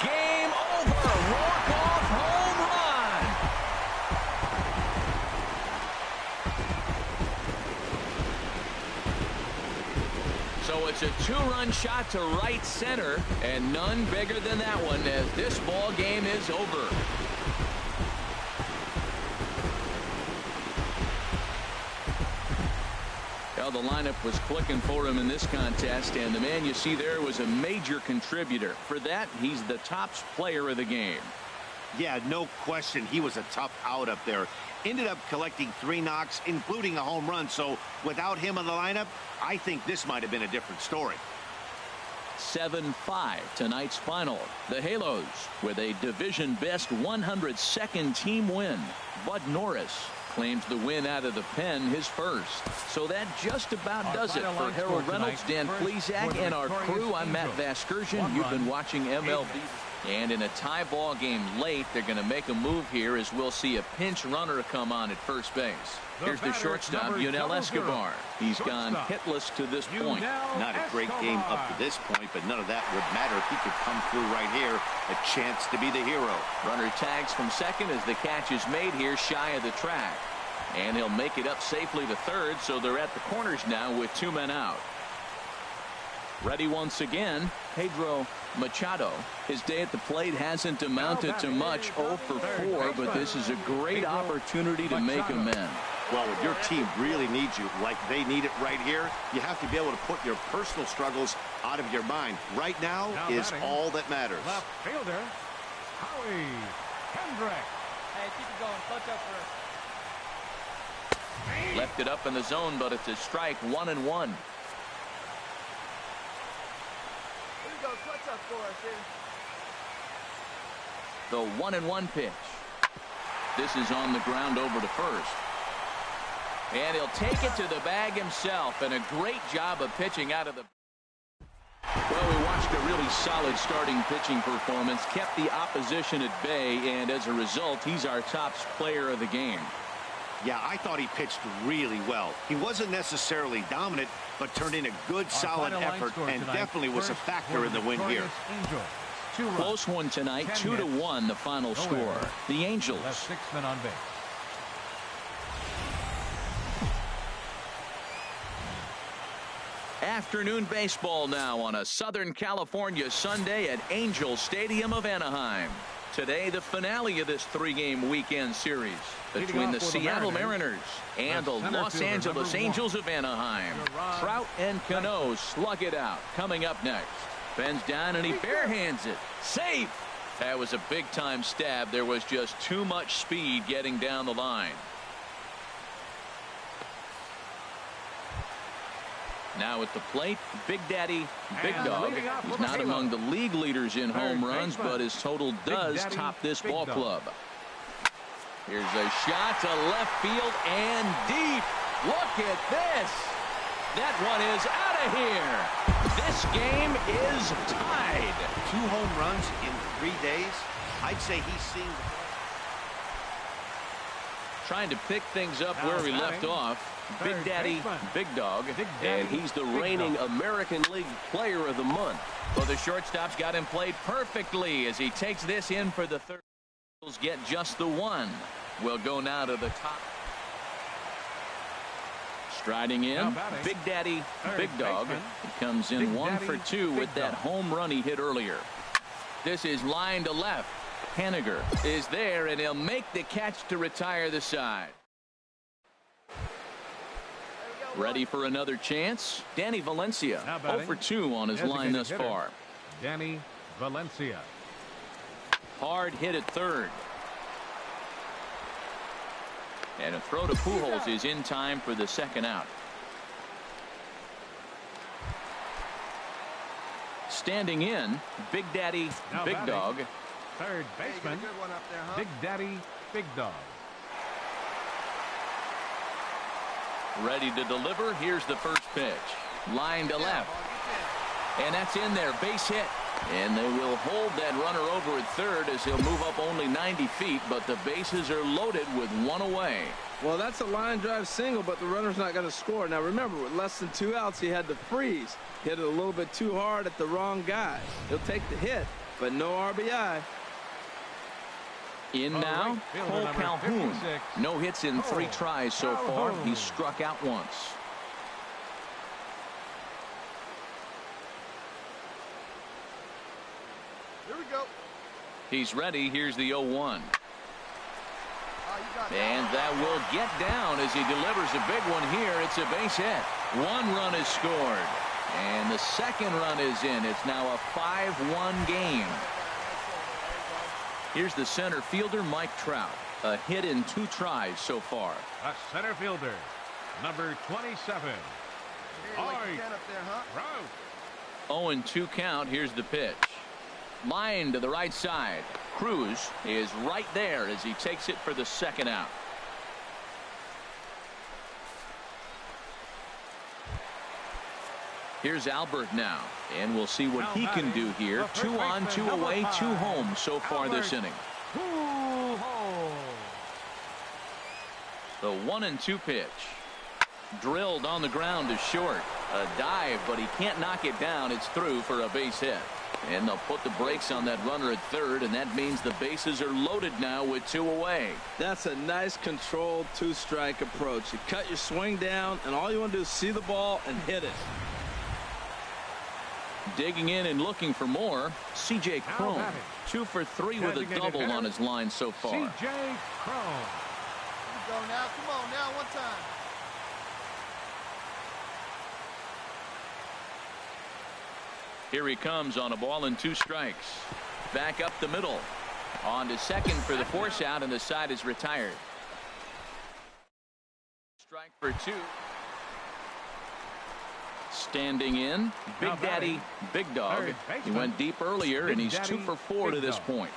Speaker 1: Game over. Walk-off home run. So it's a 2-run shot to right center, and none bigger than that one as this ball game is over. Well, the lineup was clicking for him in this contest, and the man you see there was a major contributor. For that, he's the top player of the game.
Speaker 3: Yeah, no question. He was a tough out up there. Ended up collecting 3 knocks, including a home run. So without him in the lineup, I think this might have been a different story.
Speaker 1: 7-5 tonight's final. The Halos with a division best 102nd team win. Bud Norris claims the win out of the pen, his first. So that just about does it for Harold Reynolds, Dan Plesac, and our crew. I'm Matt Vasgersian. You've been watching MLB. And in a tie ball game late, they're going to make a move here as we'll see a pinch runner come on at first base. Here's the shortstop, Yunel Escobar. He's gone hitless to this point.
Speaker 3: Not a great game up to this point, but none of that would matter if he could come through right here. A chance to be the hero.
Speaker 1: Runner tags from second as the catch is made here shy of the track. And he'll make it up safely to third, so they're at the corners now with 2 men out. Ready once again, Pedro Machado. His day at the plate hasn't amounted to much, 0 for 4, but this is a great opportunity to make amends.
Speaker 3: Well, when your team really needs you, like they need it right here, you have to be able to put your personal struggles out of your mind. Right now is all that matters.
Speaker 2: Left fielder, Howie Kendrick.
Speaker 6: Hey, keep it going. Clutch up first.
Speaker 1: Left it up in the zone, but it's a strike, 1-1. The 1-1 pitch. This is on the ground over to first. And he'll take it to the bag himself, and a great job of pitching out of the... Well, we watched a really solid starting pitching performance, kept the opposition at bay, and as a result, he's our top player of the game.
Speaker 3: Yeah, I thought he pitched really well. He wasn't necessarily dominant, but turned in a good, solid effort, and definitely was a factor in the win here.
Speaker 1: Close one tonight, 2-1 the final score. The Angels.
Speaker 2: 6 men on base.
Speaker 1: Afternoon baseball now on a Southern California Sunday at Angel Stadium of Anaheim. Today, the finale of this 3-game weekend series between the Seattle Mariners and the Los Angeles Angels of Anaheim. Trout and Cano slug it out. Coming up next. Bends down and he barehands it. Safe! That was a big-time stab. There was just too much speed getting down the line. Now at the plate, Big Daddy, Big Dog. He's not among the league leaders in home runs, but his total does top this ball club. Here's a shot to left field and deep. Look at this. That one is out of here. This game is tied.
Speaker 3: 2 home runs in 3 days. I'd say he's seen.
Speaker 1: Trying to pick things up where we left off. Big Daddy, Big Dog.
Speaker 7: And he's the reigning American League Player of the Month.
Speaker 1: Well, the shortstop's got him played perfectly as he takes this in for the third. Get just the one. We'll go now to the top. Striding in, Big Daddy, Big Dog. He comes in 1 for 2 with that home run he hit earlier. This is line to left. Haniger is there, and he'll make the catch to retire the side. Ready for another chance? Danny Valencia, 0 for 2 on his line thus far.
Speaker 2: Danny Valencia.
Speaker 1: Hard hit at third. And a throw to Pujols is in time for the second out. Standing in, Big Daddy, Big Dog.
Speaker 2: Third baseman, Big Daddy, Big Dog.
Speaker 1: Ready to deliver. Here's the first pitch. Line to left. And that's in there. Base hit. And they will hold that runner over at third as he'll move up only 90 feet, but the bases are loaded with one away.
Speaker 4: Well, that's a line drive single, but the runner's not going to score. Now, remember, with less than 2 outs, he had to freeze. Hit it a little bit too hard at the wrong guy. He'll take the hit, but no RBI.
Speaker 1: In now, Cole Calhoun. No hits in 3 tries so far. He's struck out once.
Speaker 6: Here we go.
Speaker 1: He's ready. Here's the 0-1. And that will get down as he delivers a big one here. It's a base hit. 1 run is scored. And the second run is in. It's now a 5-1 game. Here's the center fielder, Mike Trout. A hit in 2 tries so far.
Speaker 2: A center fielder, number 27. Mike Trout.
Speaker 1: 0-2 count. Here's the pitch. Line to the right side. Cruz is right there as he takes it for the second out. Here's Albert now, and we'll see what he can do here. 2 on, 2 away, 2 home so far this inning. The 1-2 pitch. Drilled on the ground to short. A dive, but he can't knock it down. It's through for a base hit. And they'll put the brakes on that runner at third, and that means the bases are loaded now with 2 away.
Speaker 4: That's a nice controlled 2-strike approach. You cut your swing down, and all you want to do is see the ball and hit it.
Speaker 1: Digging in and looking for more, C.J. Cron. 2 for 3 with a double on his line so far.
Speaker 2: C.J. Cron.
Speaker 6: Here we go now. Come on now, one time.
Speaker 1: Here he comes on a ball and 2 strikes. Back up the middle. On to second for the force out, and the side is retired. Strike for 2. Standing in, Big Daddy, Big Dog. He went deep earlier, and he's 2 for 4 to this point.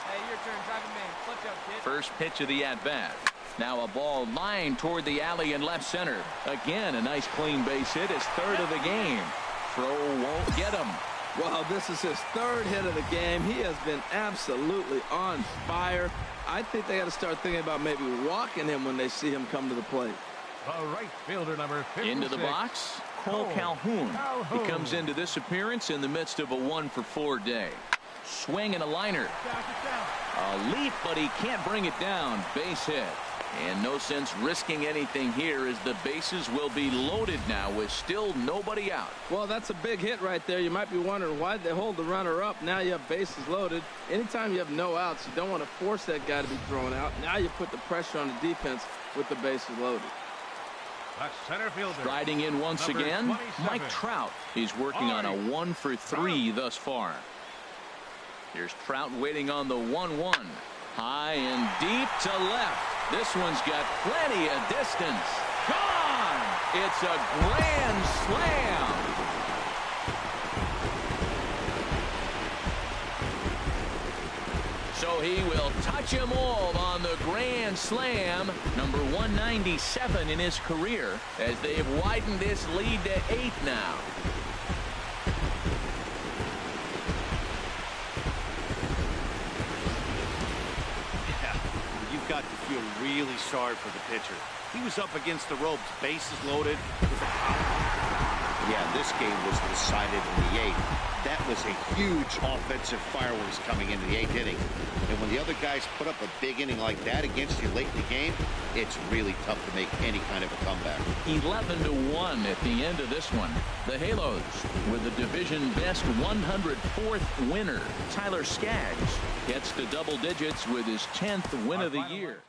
Speaker 6: Hey, your turn. Driving man. Clutch up, kid.
Speaker 1: First pitch of the at-bat. Now a ball lined toward the alley in left center. Again, a nice clean base hit. His 3rd of the game. Throw won't get him.
Speaker 4: Well, this is his 3rd hit of the game. He has been absolutely on fire. I think they got to start thinking about maybe walking him when they see him come to the plate.
Speaker 2: The right fielder, number 56.
Speaker 1: Into the box, Cole Calhoun. He comes into this appearance in the midst of a 1 for 4 day. Swing and a liner. A leap, but he can't bring it down. Base hit. And no sense risking anything here as the bases will be loaded now with still nobody out.
Speaker 4: Well, that's a big hit right there. You might be wondering why they hold the runner up. Now you have bases loaded. Anytime you have no outs, you don't want to force that guy to be thrown out. Now you put the pressure on the defense with the bases loaded.
Speaker 2: A center fielder.
Speaker 1: Striding in once again, 27. Mike Trout. He's working on a 1 for 3 thus far. Here's Trout waiting on the 1-1. High and deep to left. This one's got plenty of distance. Gone! It's a grand slam. So he will touch them all on the grand slam. Number 197 in his career as they've widened this lead to 8 now.
Speaker 3: got to feel really sorry for the pitcher. He was up against the ropes, bases loaded.
Speaker 8: Yeah, this game was decided in the 8th. That was a huge offensive fireworks coming into the 8th inning. And when the other guys put up a big inning like that against you late in the game, it's really tough to make any kind of a comeback.
Speaker 1: 11-1 at the end of this one. The Halos with the division best 104th winner. Tyler Skaggs gets to double digits with his 10th win of the year.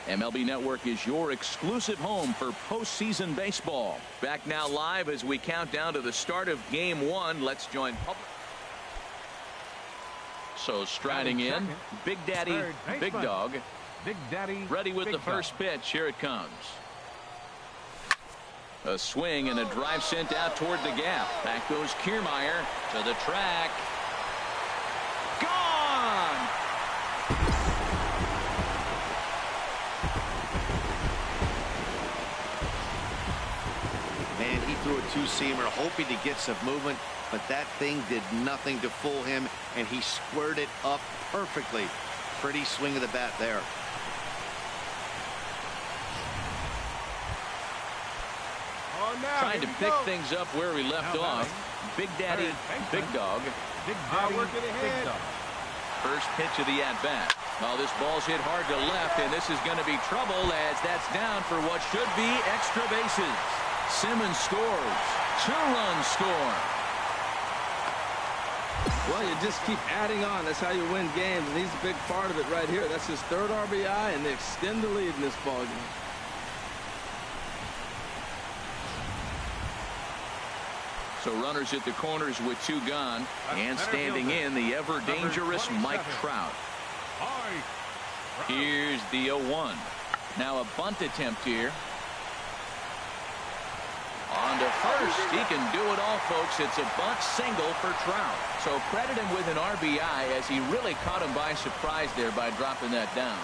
Speaker 1: MLB Network is your exclusive home for postseason baseball. Back now live as we count down to the start of Game 1. Let's join public. So striding in, Big Daddy, Big Dog.
Speaker 2: Big Daddy,
Speaker 1: ready with the first pitch. Here it comes. A swing and a drive sent out toward the gap. Back goes Kiermaier to the track. Gone!
Speaker 3: Man, he threw a two-seamer hoping to get some movement, but that thing did nothing to fool him, and he squared it up perfectly. Pretty swing of the bat there.
Speaker 1: Trying to pick things up where we left off. Big Daddy, Big Dog.
Speaker 2: Big Daddy, Big Dog.
Speaker 1: First pitch of the at-bat. Oh, this ball's hit hard to left, and this is going to be trouble as that's down for what should be extra bases. Simmons scores. 2-run score.
Speaker 4: Well, you just keep adding on. That's how you win games, and he's a big part of it right here. That's his third RBI, and they extend the lead in this ball game.
Speaker 1: So runners at the corners with 2 gone, and standing in the ever-dangerous Mike Trout. Here's the 0-1. Now a bunt attempt here. On to first. He can do it all, folks. It's a bunt single for Trout. So credit him with an RBI as he really caught him by surprise there by dropping that down.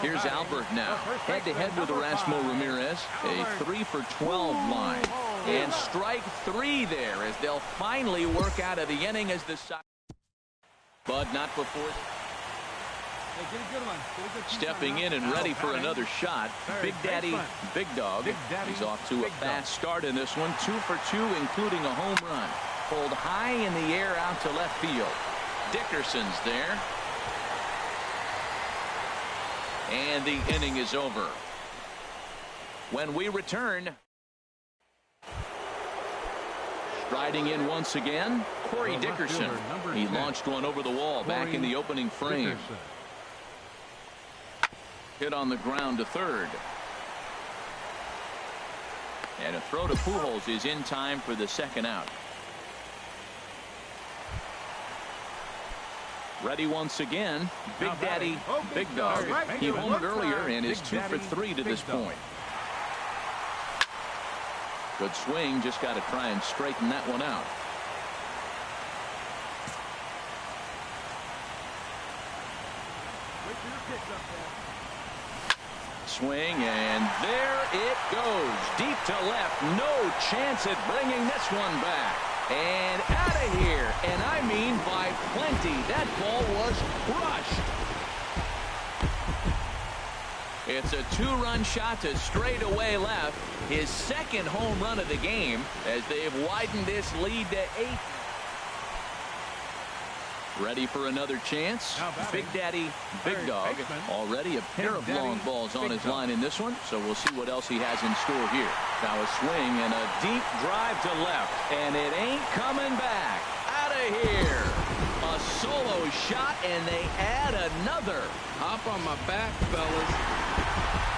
Speaker 1: Here's Albert now. Head-to-head with Erasmo Ramirez. A 3-for-12 line. And strike 3 there as they'll finally work out of the inning as the side. But not before. Stepping in and ready for another shot. Big Daddy, Big Dog. He's off to a fast start in this one. 2 for 2, including a home run. Pulled high in the air out to left field. Dickerson's there. And the inning is over. When we return, striding in once again, Corey Dickerson. He launched one over the wall back in the opening frame. Hit on the ground to third. And a throw to Pujols is in time for the second out. Ready once again, Big Daddy, Big Dog. He homered earlier and is 2 for 3 to this point. Good swing, just got to try and straighten that one out. Swing, and there it goes. Deep to left. No chance at bringing this one back. And out of here. And I mean by plenty. That ball was crushed. It's a 2-run shot to straightaway left. His second home run of the game as they've widened this lead to 8. Ready for another chance. Big Daddy, Big Dog. Already a pair of long balls on his line in this one, so we'll see what else he has in store here. Now a swing and a deep drive to left, and it ain't coming back. Out of here. A solo shot, and they add another.
Speaker 4: Hop on my back, fellas.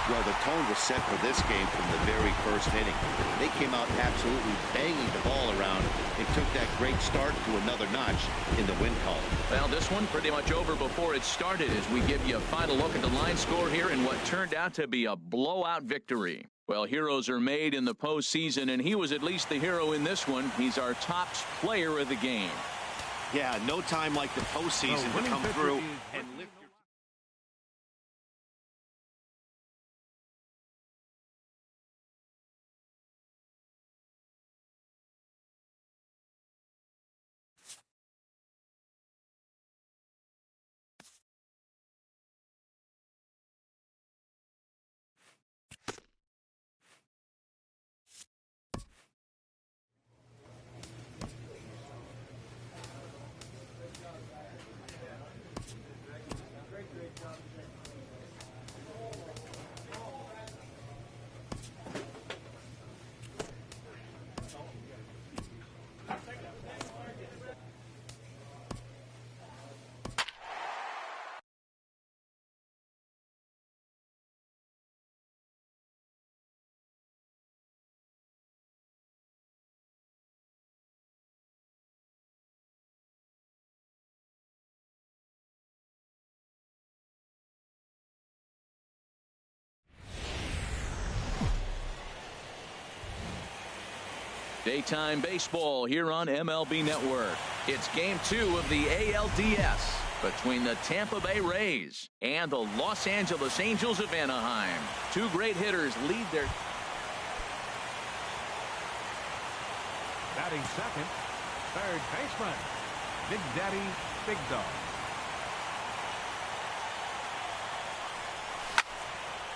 Speaker 8: Well, the tone was set for this game from the very first inning. They came out absolutely banging the ball around and took that great start to another notch in the win column.
Speaker 1: Well, this one pretty much over before it started as we give you a final look at the line score here in what turned out to be a blowout victory. Well, heroes are made in the postseason, and he was at least the hero in this one. He's our top player of the game.
Speaker 3: Yeah, no time like the postseason to come through and lift.
Speaker 1: Daytime baseball here on MLB Network. It's game 2 of the ALDS between the Tampa Bay Rays and the Los Angeles Angels of Anaheim. Two great hitters lead their...
Speaker 2: Batting second, third baseman, Big Daddy, Big Dog.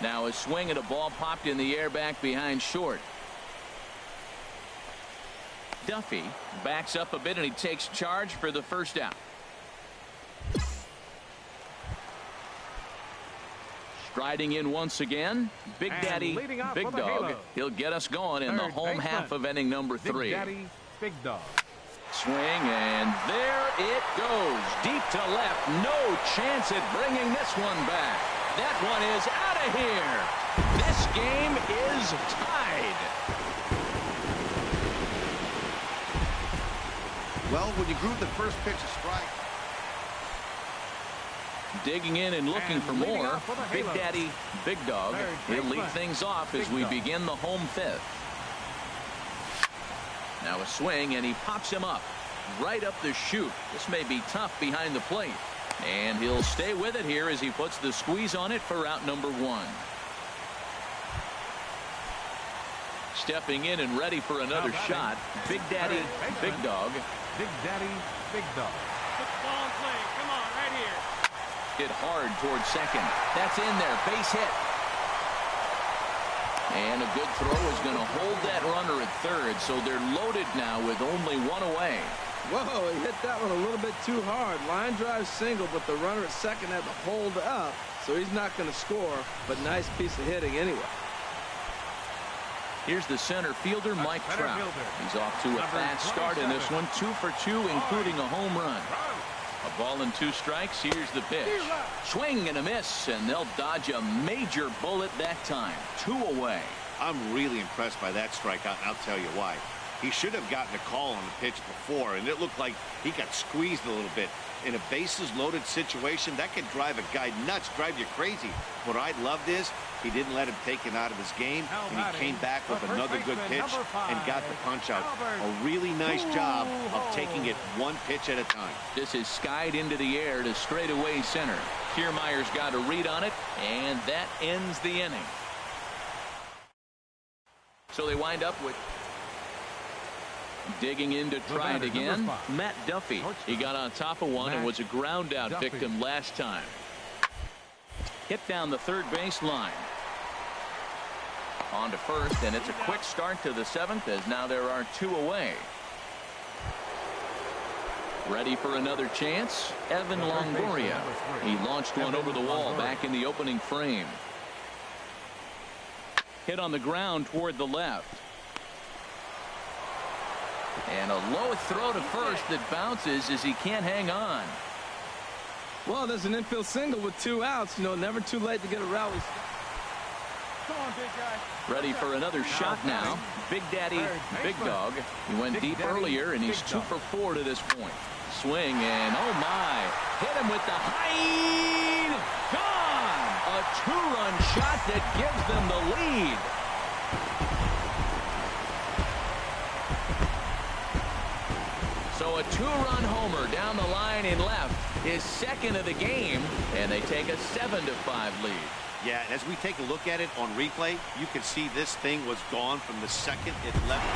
Speaker 1: Now a swing and a ball popped in the air back behind short. Duffy backs up a bit and he takes charge for the first out. Striding in once again, Big Daddy, Big Dog. He'll get us going in the home half of inning number 3.
Speaker 2: Big Daddy, Big Dog.
Speaker 1: Swing, and there it goes. Deep to left. No chance at bringing this one back. That one is out of here. This game is tied.
Speaker 3: Well, when you group the first pitch a strike.
Speaker 1: Digging in and looking for more. Big Daddy, Big Dog. He'll lead things off as we begin the home 5th. Now a swing, and he pops him up. Right up the chute. This may be tough behind the plate. And he'll stay with it here as he puts the squeeze on it for out number 1. Stepping in and ready for another shot. Big Daddy, Big Dog.
Speaker 2: Big Daddy, Big Dog.
Speaker 9: Put the ball in play. Come on, right here.
Speaker 1: Hit hard towards second. That's in there. Base hit. And a good throw is going to hold that runner at third, so they're loaded now with only 1 away.
Speaker 4: Whoa, he hit that one a little bit too hard. Line drive single, but the runner at second had to hold up, so he's not going to score, but nice piece of hitting anyway.
Speaker 1: Here's the center fielder, Mike Trout. He's off to a fast start in this one. 2 for 2, including a home run. A ball and 2 strikes. Here's the pitch. Swing and a miss, and they'll dodge a major bullet that time. 2 away.
Speaker 3: I'm really impressed by that strikeout, and I'll tell you why. He should have gotten a call on the pitch before, and it looked like he got squeezed a little bit. In a bases-loaded situation, that can drive a guy nuts, drive you crazy. What I loved is he didn't let him take it out of his game, and he came back with another good pitch and got the punch out. A really nice job of taking it 1 pitch at a time.
Speaker 1: This is skied into the air to straightaway center. Kiermaier's got a read on it, and that ends the inning. So they wind up with digging in to try it again. Matt Duffy. He got on top of one and was a ground out victim last time. Hit down the third base line. On to first, and it's a quick start to the 7th as now there are 2 away. Ready for another chance? Evan Longoria. He launched one over the wall back in the opening frame. Hit on the ground toward the left. And a low throw to first that bounces as he can't hang on.
Speaker 4: Well, there's an infield single with 2 outs. You know, never too late to get a rally.
Speaker 9: Come on, big guy.
Speaker 1: Ready for another shot now. Big Daddy, Big Dog. He went deep earlier, and he's 2 for 4 to this point. Swing, and oh my. Hit him with the high. Gone! A 2-run shot that gives them the lead. So a 2-run homer down the line in left, his 2nd of the game, and they take a 7-5 lead.
Speaker 3: Yeah, as we take a look at it on replay, you can see this thing was gone from the second it left.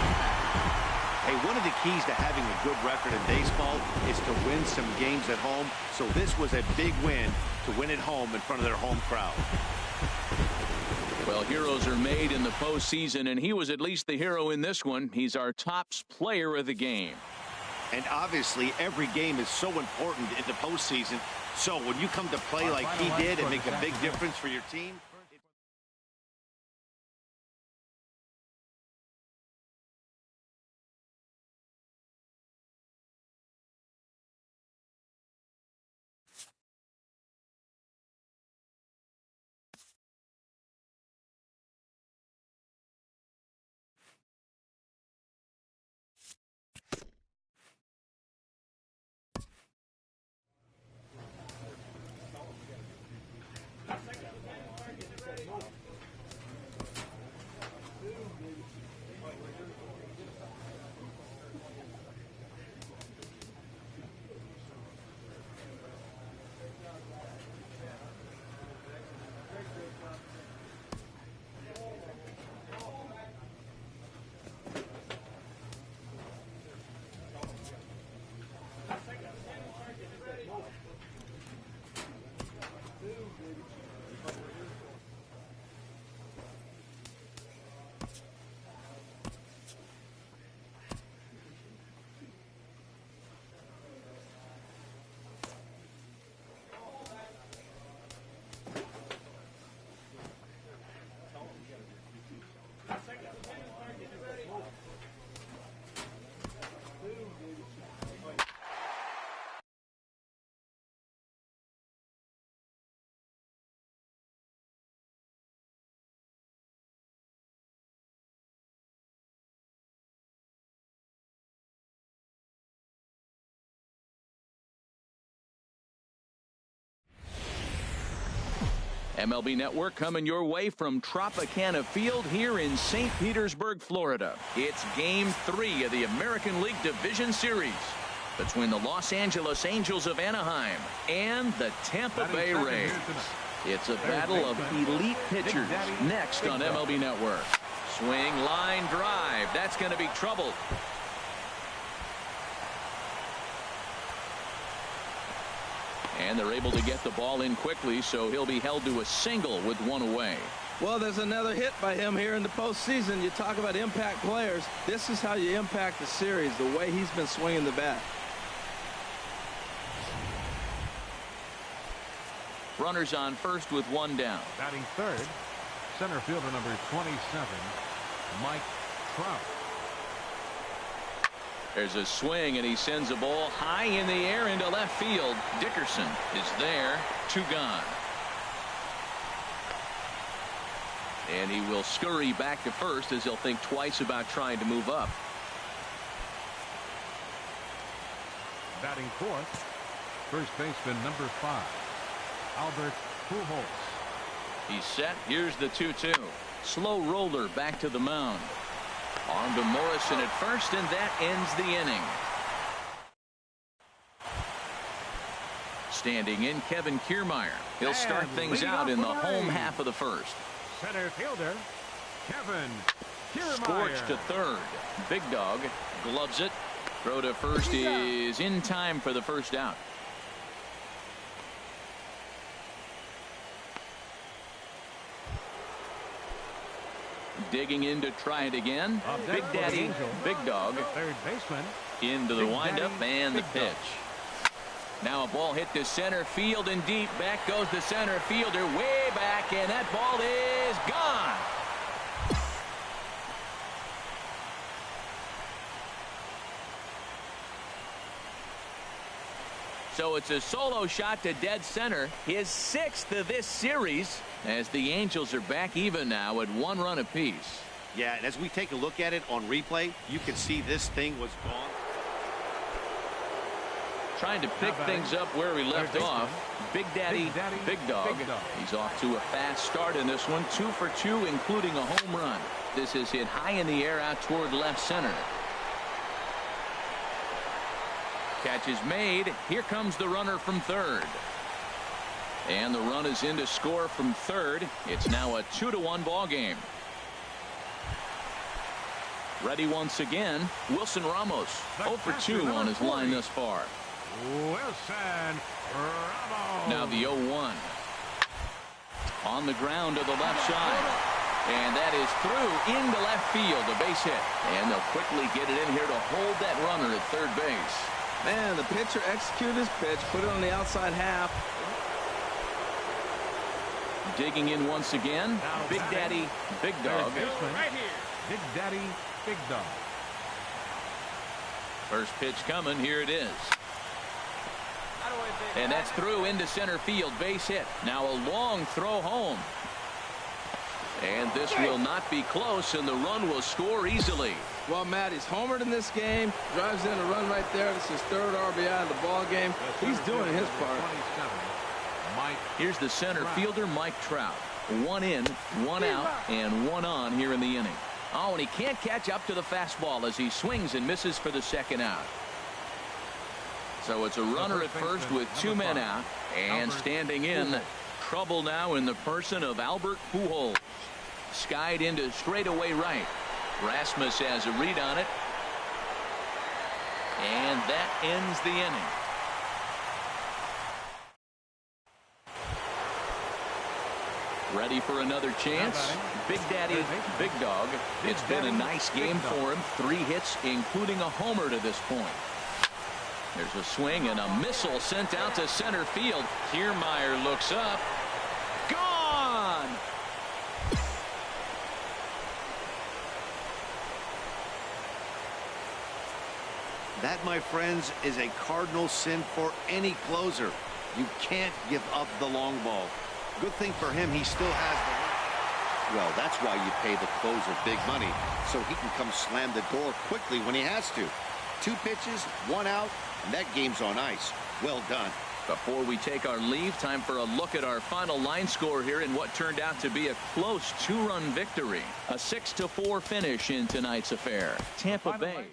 Speaker 3: Hey, one of the keys to having a good record in baseball is to win some games at home. So this was a big win to win at home in front of their home crowd.
Speaker 1: Well, heroes are made in the postseason, and he was at least the hero in this one. He's our top player of the game.
Speaker 3: And obviously, every game is so important in the postseason. So when you come to play like he did and make a big difference for your team.
Speaker 1: MLB Network coming your way from Tropicana Field here in St. Petersburg, Florida. It's Game 3 of the American League Division Series between the Los Angeles Angels of Anaheim and the Tampa Bay Rays. It's a battle of elite pitchers next on MLB Network. Swing, line drive. That's going to be trouble. And they're able to get the ball in quickly, so he'll be held to a single with 1 away.
Speaker 4: Well, there's another hit by him here in the postseason. You talk about impact players. This is how you impact the series, the way he's been swinging the bat.
Speaker 1: Runners on first with 1 down.
Speaker 2: Batting third, center fielder number 27, Mike Trout.
Speaker 1: There's a swing, and he sends a ball high in the air into left field. Dickerson is there, 2 gone. And he will scurry back to first as he'll think twice about trying to move up.
Speaker 2: Batting fourth, first baseman number 5, Albert Pujols.
Speaker 1: He's set. Here's the 2-2. Slow roller back to the mound. On to Morrison at first, and that ends the inning. Standing in, Kevin Kiermaier. He'll start things out in the home half of the first.
Speaker 2: Center fielder, Kevin Kiermaier.
Speaker 1: Scorched to third. Big Dog gloves it. Throw to first is in time for the first out. Digging in to try it again. Big Daddy, Big Dog.
Speaker 2: Third baseman.
Speaker 1: Into the windup and the pitch. Now a ball hit to center field and deep. Back goes the center fielder way back, and that ball is gone. So it's a solo shot to dead center, his 6th of this series, as the Angels are back even now at 1 run apiece.
Speaker 3: Yeah, and as we take a look at it on replay, you can see this thing was gone.
Speaker 1: Trying to pick things up where he left off. Big Daddy, Big Dog. He's off to a fast start in this one. 2 for 2, including a home run. This is hit high in the air out toward left center. Catch is made. Here comes the runner from third. And the run is in to score from third. It's now a 2-1 ball game. Ready once again, Wilson Ramos. 0 for 2 on his line thus far.
Speaker 2: Wilson Ramos.
Speaker 1: Now the 0-1. On the ground to the left side. And that is through into left field, a base hit. And they'll quickly get it in here to hold that runner at third base.
Speaker 4: Man, the pitcher executed his pitch, put it on the outside half.
Speaker 1: Digging in once again, Big Daddy, Big Dog.
Speaker 2: Right here. Big Daddy, Big Dog.
Speaker 1: First pitch coming. Here it is. And that's through into center field, base hit. Now a long throw home. And this will not be close, and the run will score easily.
Speaker 4: Well, Matt, he's homered in this game, drives in a run right there. This is 3rd RBI of the ball game. He's doing his part.
Speaker 1: Here's the center fielder, Mike Trout. 1 in, 1 out, and 1 on here in the inning. Oh, and he can't catch up to the fastball as he swings and misses for the 2nd out. So it's a runner at first with 2 men out, and standing in, trouble now in the person of Albert Pujols. Skied into straightaway right. Rasmus has a read on it. And that ends the inning. Ready for another chance? Big Daddy, Big Dog. It's been a nice game for him. 3 hits, including a homer to this point. There's a swing and a missile sent out to center field. Kiermaier looks up. Gone!
Speaker 3: That, my friends, is a cardinal sin for any closer. You can't give up the long ball. Good thing for him, he still has the... Well, that's why you pay the closer big money, so he can come slam the door quickly when he has to. 2 pitches, 1 out, and that game's on ice. Well done.
Speaker 1: Before we take our leave, time for a look at our final line score here in what turned out to be a close 2-run victory. A 6-4 finish in tonight's affair. Tampa Bay.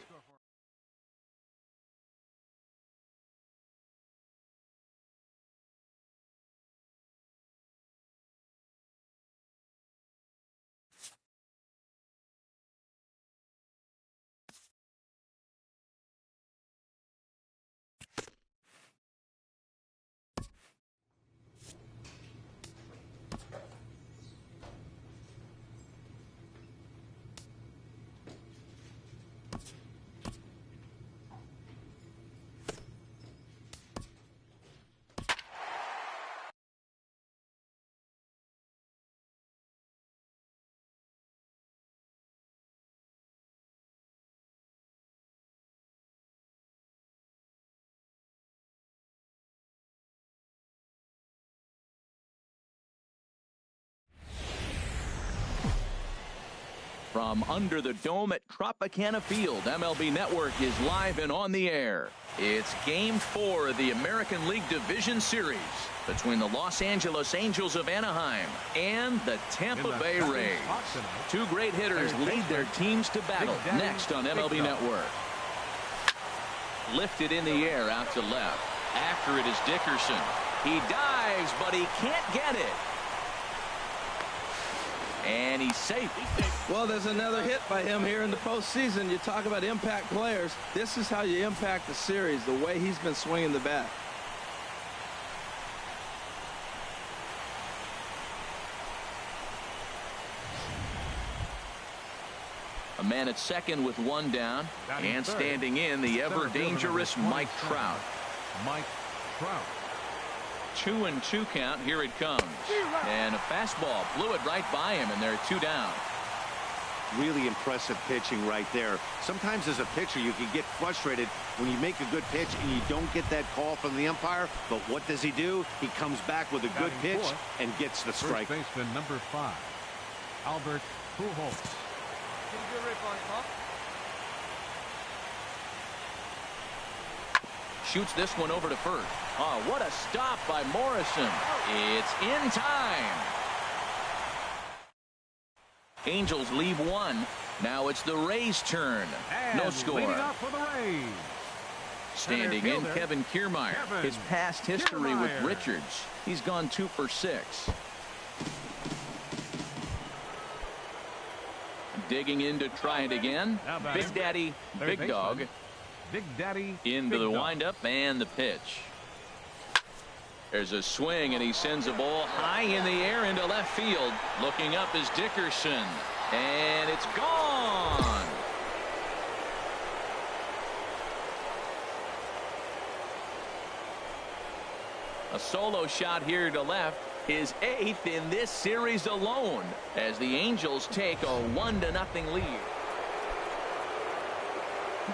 Speaker 1: From under the dome at Tropicana Field, MLB Network is live and on the air. It's Game 4 of the American League Division Series between the Los Angeles Angels of Anaheim and the Tampa Bay Rays. Two great hitters lead their teams to battle next on MLB Network. Lifted in the air out to left. After it is Dickerson. He dives, but he can't get it. And he's safe.
Speaker 4: Well, there's another hit by him here in the postseason. You talk about impact players. This is how you impact the series, the way he's been swinging the bat.
Speaker 1: A man at second with one down. And standing in, the ever-dangerous Mike Trout.
Speaker 2: Mike Trout.
Speaker 1: 2-2 count. Here it comes. And a fastball blew it right by him, and they're 2 down.
Speaker 3: Really impressive pitching right there. Sometimes as a pitcher, you can get frustrated when you make a good pitch and you don't get that call from the umpire. But what does he do? He comes back with a good pitch and gets the strike.
Speaker 2: First baseman number 5, Albert Pujols.
Speaker 1: Shoots this one over to first. Oh, what a stop by Morrison. It's in time. Angels leave one. Now it's the Rays' turn. No score.
Speaker 2: For the Rays.
Speaker 1: Standing in, Kevin Kiermaier. His past history with Richards. He's gone 2 for 6. Digging in to try it again. Big Daddy, Big Dog.
Speaker 2: Big Daddy.
Speaker 1: Into the windup and the pitch. There's a swing, and he sends a ball high in the air into left field. Looking up is Dickerson. And it's gone. A solo shot here to left. His 8th in this series alone as the Angels take a 1-0 lead.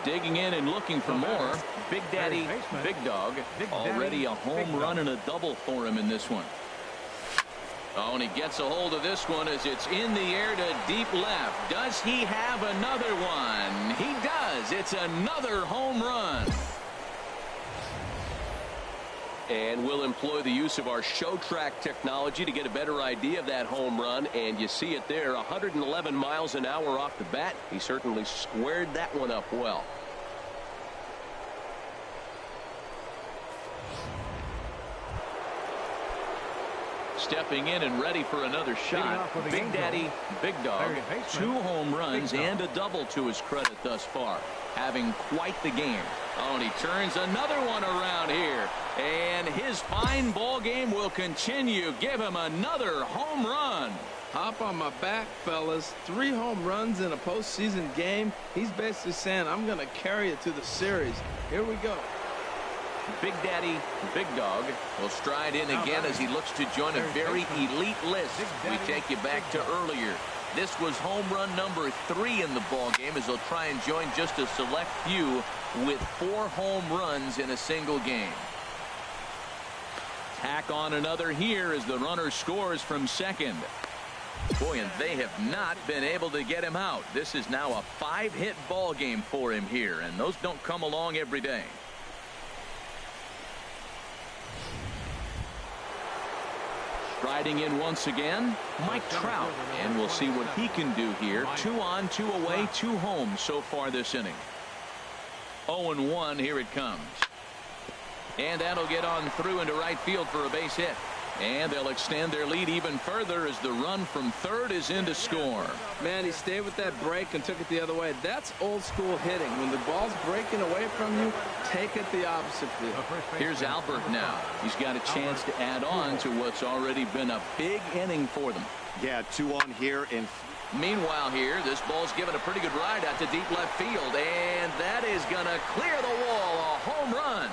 Speaker 1: Digging in and looking for more. Big Daddy, Big Dog. Already a home run and a double for him in this one. Oh, and he gets a hold of this one as it's in the air to deep left. Does he have another one? He does. It's another home run.
Speaker 7: And we'll employ the use of our show track technology to get a better idea of that home run. And you see it there, 111 miles an hour off the bat. He certainly squared that one up well.
Speaker 1: Stepping in and ready for another shot. Big Daddy, Big Dog. 2 home runs and a double to his credit thus far. Having quite the game. Oh, and he turns another one around here. And his fine ball game will continue. Give him another home run.
Speaker 4: Hop on my back, fellas. 3 home runs in a postseason game. He's basically saying, I'm going to carry it to the series. Here we go.
Speaker 1: Big Daddy, Big Dog will stride in again as he looks to join a very elite list. We take you back to earlier. This was home run number 3 in the ball game as he'll try and join just a select few with 4 home runs in a single game. Tack on another here as the runner scores from second. Boy, and they have not been able to get him out. This is now a 5-hit ball game for him here, and those don't come along every day. Striding in once again, Mike Trout, and we'll see what he can do here. 2 on, 2 away, 2 home so far this inning. 0-1, here it comes. And that'll get on through into right field for a base hit. And they'll extend their lead even further as the run from third is in to score.
Speaker 4: Man, he stayed with that break and took it the other way. That's old school hitting. When the ball's breaking away from you, take it the opposite field.
Speaker 1: Here's Albert now. He's got a chance to add on to what's already been a big inning for them.
Speaker 3: Yeah, 2 on here. And
Speaker 1: meanwhile here, this ball's given a pretty good ride out to deep left field. And that is going to clear the wall. A home run.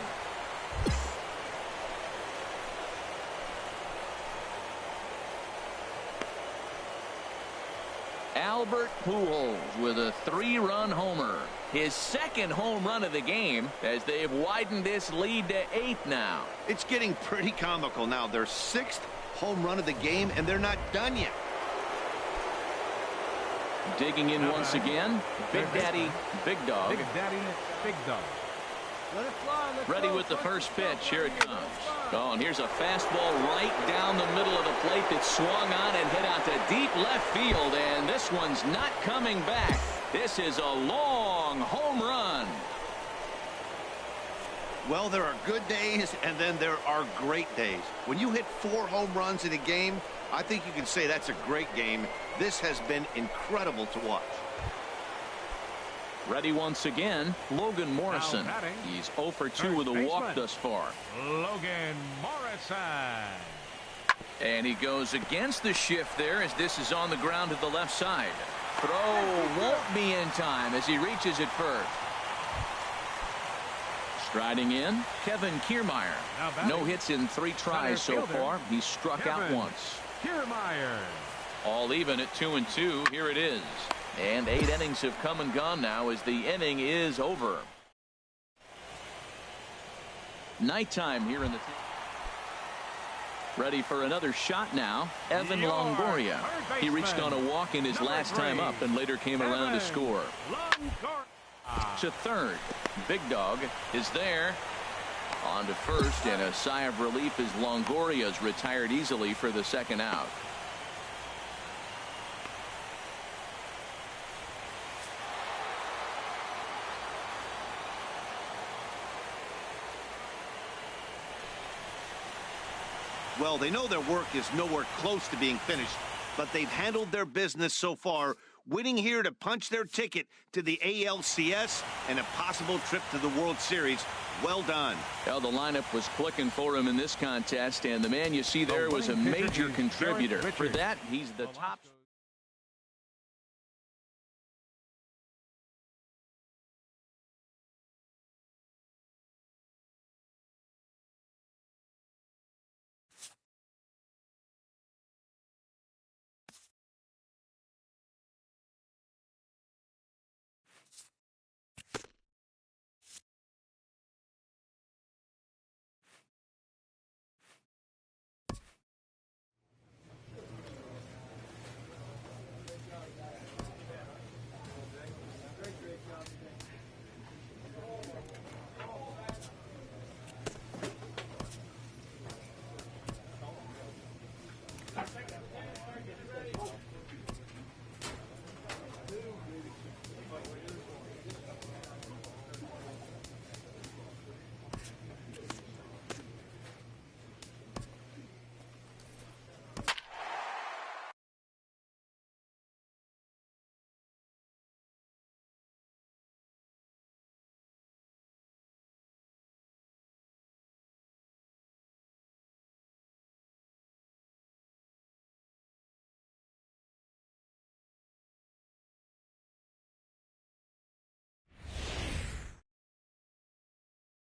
Speaker 1: Albert Pujols with a 3-run homer. His 2nd home run of the game as they've widened this lead to 8 now.
Speaker 3: It's getting pretty comical now. Their 6th home run of the game, and they're not done yet.
Speaker 1: Digging in once again, Big Daddy, Big Dog.
Speaker 2: Big Daddy, Big Dog.
Speaker 6: Let it fly. Let's
Speaker 1: Ready
Speaker 6: go.
Speaker 1: with the first pitch. Here it comes. Oh, and here's a fastball right down the middle of the plate that swung on and hit out to deep left field. And this one's not coming back. This is a long home run.
Speaker 3: Well, there are good days, and then there are great days. When you hit 4 home runs in a game, I think you can say that's a great game. This has been incredible to watch.
Speaker 1: Ready once again, Logan Morrison. He's 0 for 2 with a walk thus far.
Speaker 2: Logan Morrison.
Speaker 1: And he goes against the shift there as this is on the ground to the left side. Throw won't be in time as he reaches it first. Striding in, Kevin Kiermaier. No hits in 3 tries so far. He's struck out once.
Speaker 2: Kiermaier.
Speaker 1: All even at 2-2. Here it is. And 8 innings have come and gone now as the inning is over. Nighttime here in the ready for another shot now. Evan Longoria. He reached on a walk in his last time up and later came around to score. To third. Big Dog is there. On to first, and a sigh of relief as Longoria's retired easily for the second out.
Speaker 3: Well, they know their work is nowhere close to being finished, but they've handled their business so far, winning here to punch their ticket to the ALCS and a possible trip to the World Series. Well done.
Speaker 1: Well, the lineup was clicking for him in this contest, and the man you see there was a major contributor. For that, he's the top.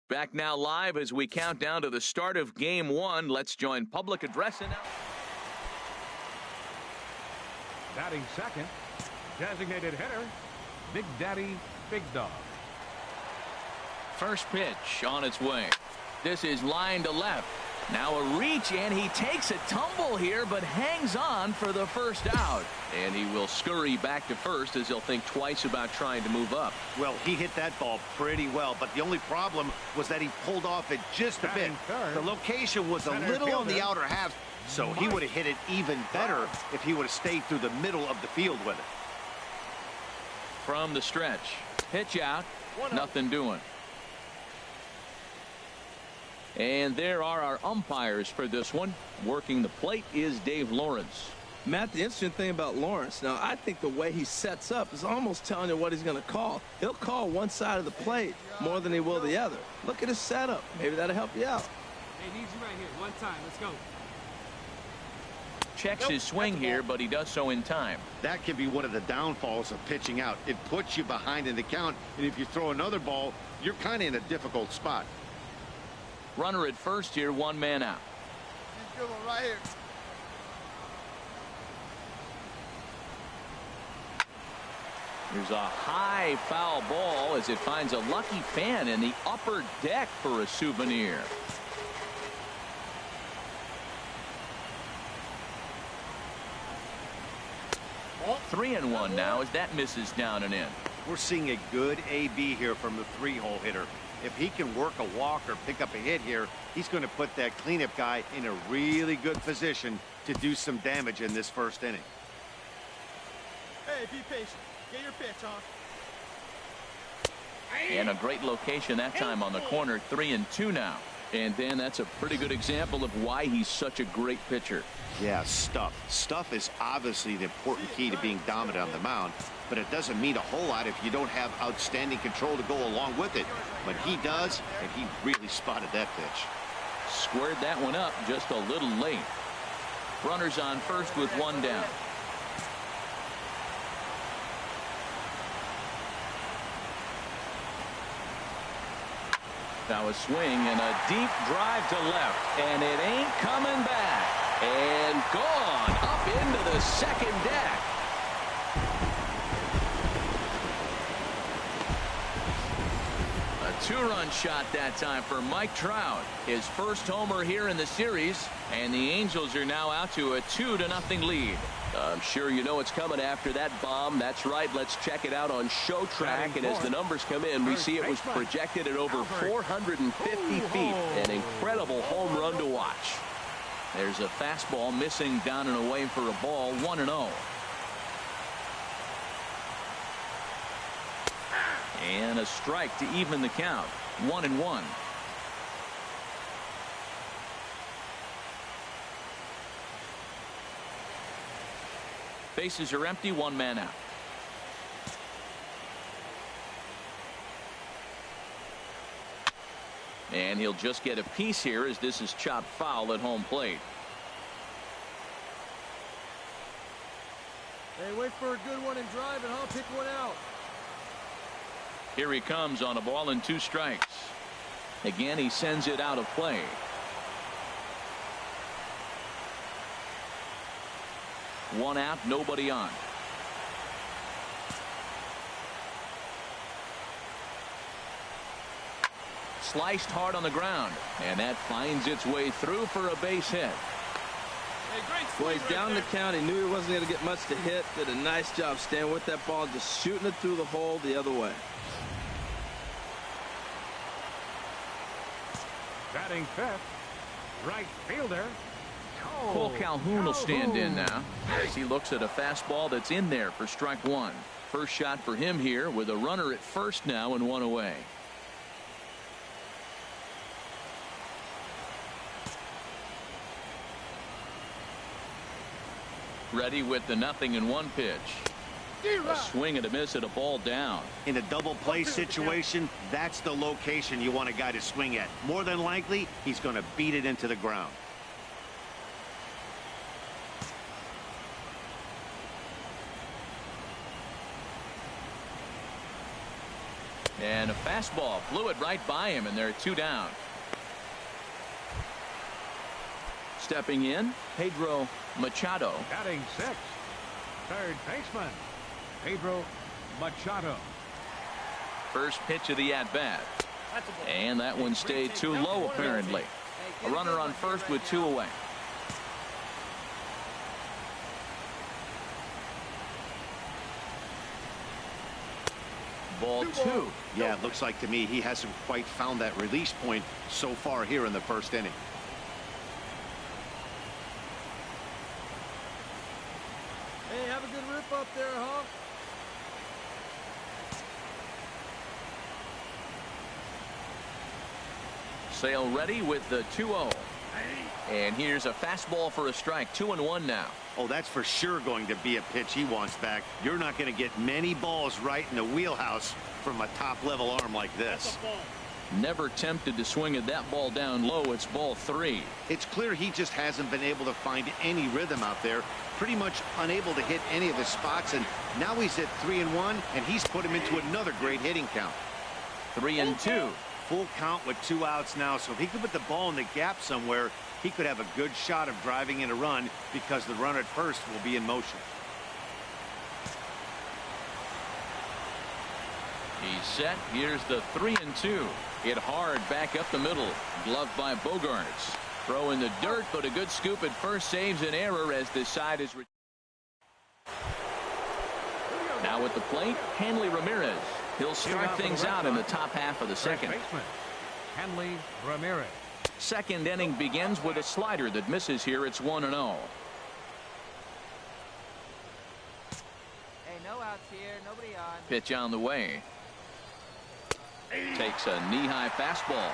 Speaker 1: Back now live as we count down to the start of Game 1. Let's join public address announcement.
Speaker 2: Batting second, designated hitter, Big Daddy, Big Dog.
Speaker 1: First pitch on its way. This is line to left. Now a reach, and he takes a tumble here, but hangs on for the first out. And he will scurry back to first as he'll think twice about trying to move up.
Speaker 3: Well, he hit that ball pretty well, but the only problem was that he pulled off it just a bit. The location was a little on the outer half, so he would have hit it even better if he would have stayed through the middle of the field with it.
Speaker 1: From the stretch. Pitch out. Nothing doing. And there are our umpires for this one. Working the plate is Dave Lawrence.
Speaker 4: Matt, the interesting thing about Lawrence, now I think the way he sets up is almost telling you what he's going to call. He'll call one side of the plate more than he will the other. Look at his setup. Maybe that'll help you out.
Speaker 6: Hey, needs you right here. One time. Let's go.
Speaker 1: Checks his swing here, but he does so in time.
Speaker 3: That can be one of the downfalls of pitching out. It puts you behind in the count, and if you throw another ball, you're kind of in a difficult spot.
Speaker 1: Runner at first here, 1 man out.
Speaker 9: He's good one right here.
Speaker 1: There's a high foul ball as it finds a lucky fan in the upper deck for a souvenir. 3-1 now as that misses down and in.
Speaker 3: We're seeing a good AB here from the 3-hole hitter. If he can work a walk or pick up a hit here, he's going to put that cleanup guy in a really good position to do some damage in this first inning.
Speaker 9: Hey, be patient. Get your pitch, huh?
Speaker 1: And a great location that time on the corner. 3-2 now. And then that's a pretty good example of why he's such a great pitcher.
Speaker 3: Yeah, stuff. Stuff is obviously the important key to being dominant on the mound, but it doesn't mean a whole lot if you don't have outstanding control to go along with it. But he does, and he really spotted that pitch.
Speaker 1: Squared that one up just a little late. Runners on first with one down. Now a swing and a deep drive to left, and it ain't coming back. And gone up into the second deck. A two-run shot that time for Mike Trout. His first homer here in the series, and the Angels are now out to a 2-0 lead. I'm sure you know it's coming after that bomb. That's right. Let's check it out on Show Track. And as the numbers come in, we see it was projected at over 450 feet. An incredible home run to watch. There's a fastball missing down and away for a ball. 1-0. And a strike to even the count. 1-1. Bases are empty, one man out. And he'll just get a piece here as this is chopped foul at home plate.
Speaker 9: Hey, wait for a good one and drive, and I'll pick one out.
Speaker 1: Here he comes on a ball and 2 strikes. Again, he sends it out of play. One out, nobody on. Sliced hard on the ground, and that finds its way through for a base hit.
Speaker 4: Well, he's down the count. He knew he wasn't going to get much to hit. Did a nice job staying with that ball, just shooting it through the hole the other way.
Speaker 2: Batting fifth, right fielder.
Speaker 1: Cole Calhoun will stand in now as he looks at a fastball that's in there for strike one. First shot for him here with a runner at first now and one away. Ready with the 0-1 pitch. A swing and a miss at a ball down.
Speaker 3: In a double play situation, that's the location you want a guy to swing at. More than likely, he's going to beat it into the ground.
Speaker 1: And a fastball blew it right by him, and there are 2 down. Stepping in, Pedro Machado.
Speaker 2: Batting sixth, third baseman, Pedro Machado.
Speaker 1: First pitch of the at-bat. And that one stayed too low, apparently. A runner on first with 2 away. Ball 2.
Speaker 3: Yeah, it looks like to me he hasn't quite found that release point so far here in the first inning.
Speaker 9: Hey, have a good rip up there, huh?
Speaker 1: Sale ready with the 2-0. And here's a fastball for a strike. 2-1 now.
Speaker 3: Oh, that's for sure going to be a pitch he wants back. You're not going to get many balls right in the wheelhouse from a top-level arm like this.
Speaker 1: Never tempted to swing at that ball down low. It's ball 3.
Speaker 3: It's clear he just hasn't been able to find any rhythm out there. Pretty much unable to hit any of his spots, and now he's at 3-1, and he's put him into another great hitting count.
Speaker 1: 3-2.
Speaker 3: Full count with 2 outs now, so if he could put the ball in the gap somewhere, he could have a good shot of driving in a run because the runner at first will be in motion.
Speaker 1: He's set. Here's the 3-2. Hit hard back up the middle. Gloved by Bogarts. Throw in the dirt, but a good scoop at first saves an error as this side is. Now at the plate, Hanley Ramirez. He'll start things out in the top half of the second.
Speaker 2: Baseman, Hanley Ramirez.
Speaker 1: Second inning begins with a slider that misses here. It's 1-0.
Speaker 6: Hey, no outs here. Nobody on.
Speaker 1: Pitch on the way. Takes a knee-high fastball.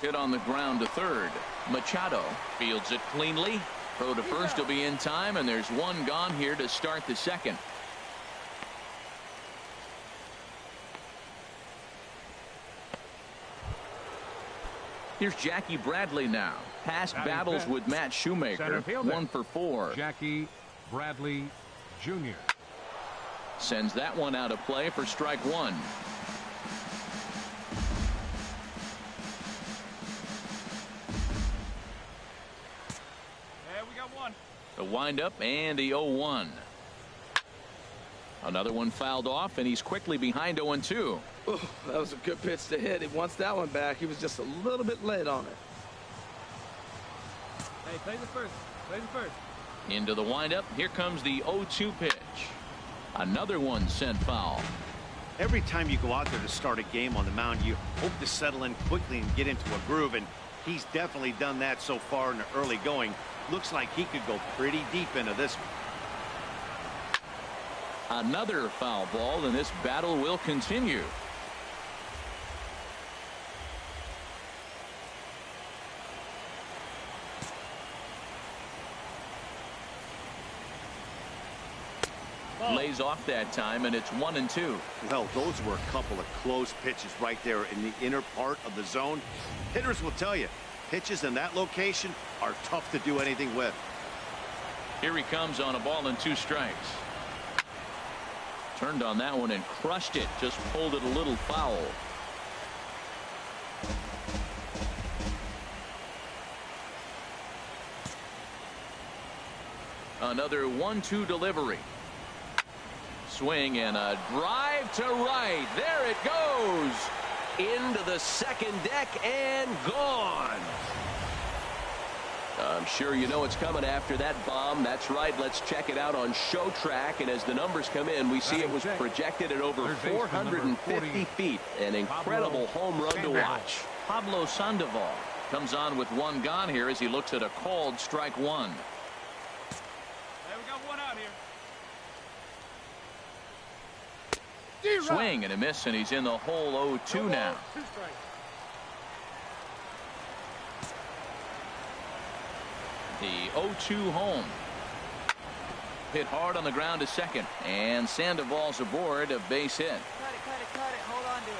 Speaker 1: Hit on the ground to third. Machado fields it cleanly. Throw to first will be in time, and there's one gone here to start the second. Here's Jackie Bradley now. Past battles with Matt Shoemaker, 1 for 4.
Speaker 2: Jackie Bradley Jr.
Speaker 1: Sends that one out of play for strike one.
Speaker 9: Yeah, we got one.
Speaker 1: The windup and the 0-1. Another one fouled off, and he's quickly behind 0-2.
Speaker 4: Ooh, that was a good pitch to hit. He wants that one back. He was just a little bit late on it.
Speaker 9: Hey, play the first. Play the first.
Speaker 1: Into the windup. Here comes the 0-2 pitch. Another one sent foul.
Speaker 3: Every time you go out there to start a game on the mound, you hope to settle in quickly and get into a groove, and he's definitely done that so far in the early going. Looks like he could go pretty deep into this one.
Speaker 1: Another foul ball, and this battle will continue. Lays off that time, and it's 1-2.
Speaker 3: Well, those were a couple of close pitches right there in the inner part of the zone. Hitters will tell you, pitches in that location are tough to do anything with.
Speaker 1: Here he comes on a ball and 2 strikes. Turned on that one and crushed it. Just pulled it a little foul. Another 1-2 delivery. Swing and a drive to right. There it goes. Into the second deck and gone. I'm sure you know it's coming after that bomb. That's right. Let's check it out on Show Track. And as the numbers come in, we see it was projected at over 450 feet. An incredible home run to watch. Pablo Sandoval comes on with one gone here as he looks at a called strike one.
Speaker 9: Hey, we got one out here.
Speaker 1: Swing and a miss, and he's in the hole 0-2 now.
Speaker 9: 2 strikes.
Speaker 1: The 0-2 home. Hit hard on the ground to second, and Sandoval's aboard, a base hit.
Speaker 6: Cut it. Hold on to it.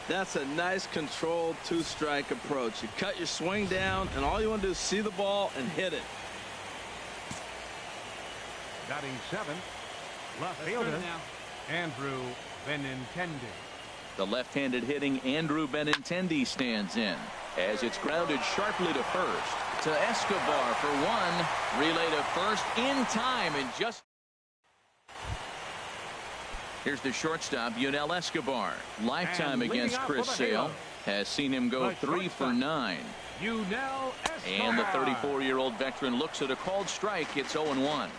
Speaker 4: That's a nice controlled 2-strike approach. You cut your swing down, and all you want to do is see the ball and hit it.
Speaker 2: Batting 7, left fielder Andrew Benintendi.
Speaker 1: The left-handed hitting Andrew Benintendi stands in as it's grounded sharply to first. To Escobar for one. Relay to first in time, and just. Here's the shortstop, Yunel Escobar. Lifetime
Speaker 2: And
Speaker 1: against
Speaker 2: leading
Speaker 1: Chris
Speaker 2: off for the
Speaker 1: Sale.
Speaker 2: Halos,
Speaker 1: Has seen him go
Speaker 2: the
Speaker 1: 3 for
Speaker 2: shortstop,
Speaker 1: 9.
Speaker 2: Yunel Escobar.
Speaker 1: And the 34-year-old veteran looks at a called strike. It's 0-1.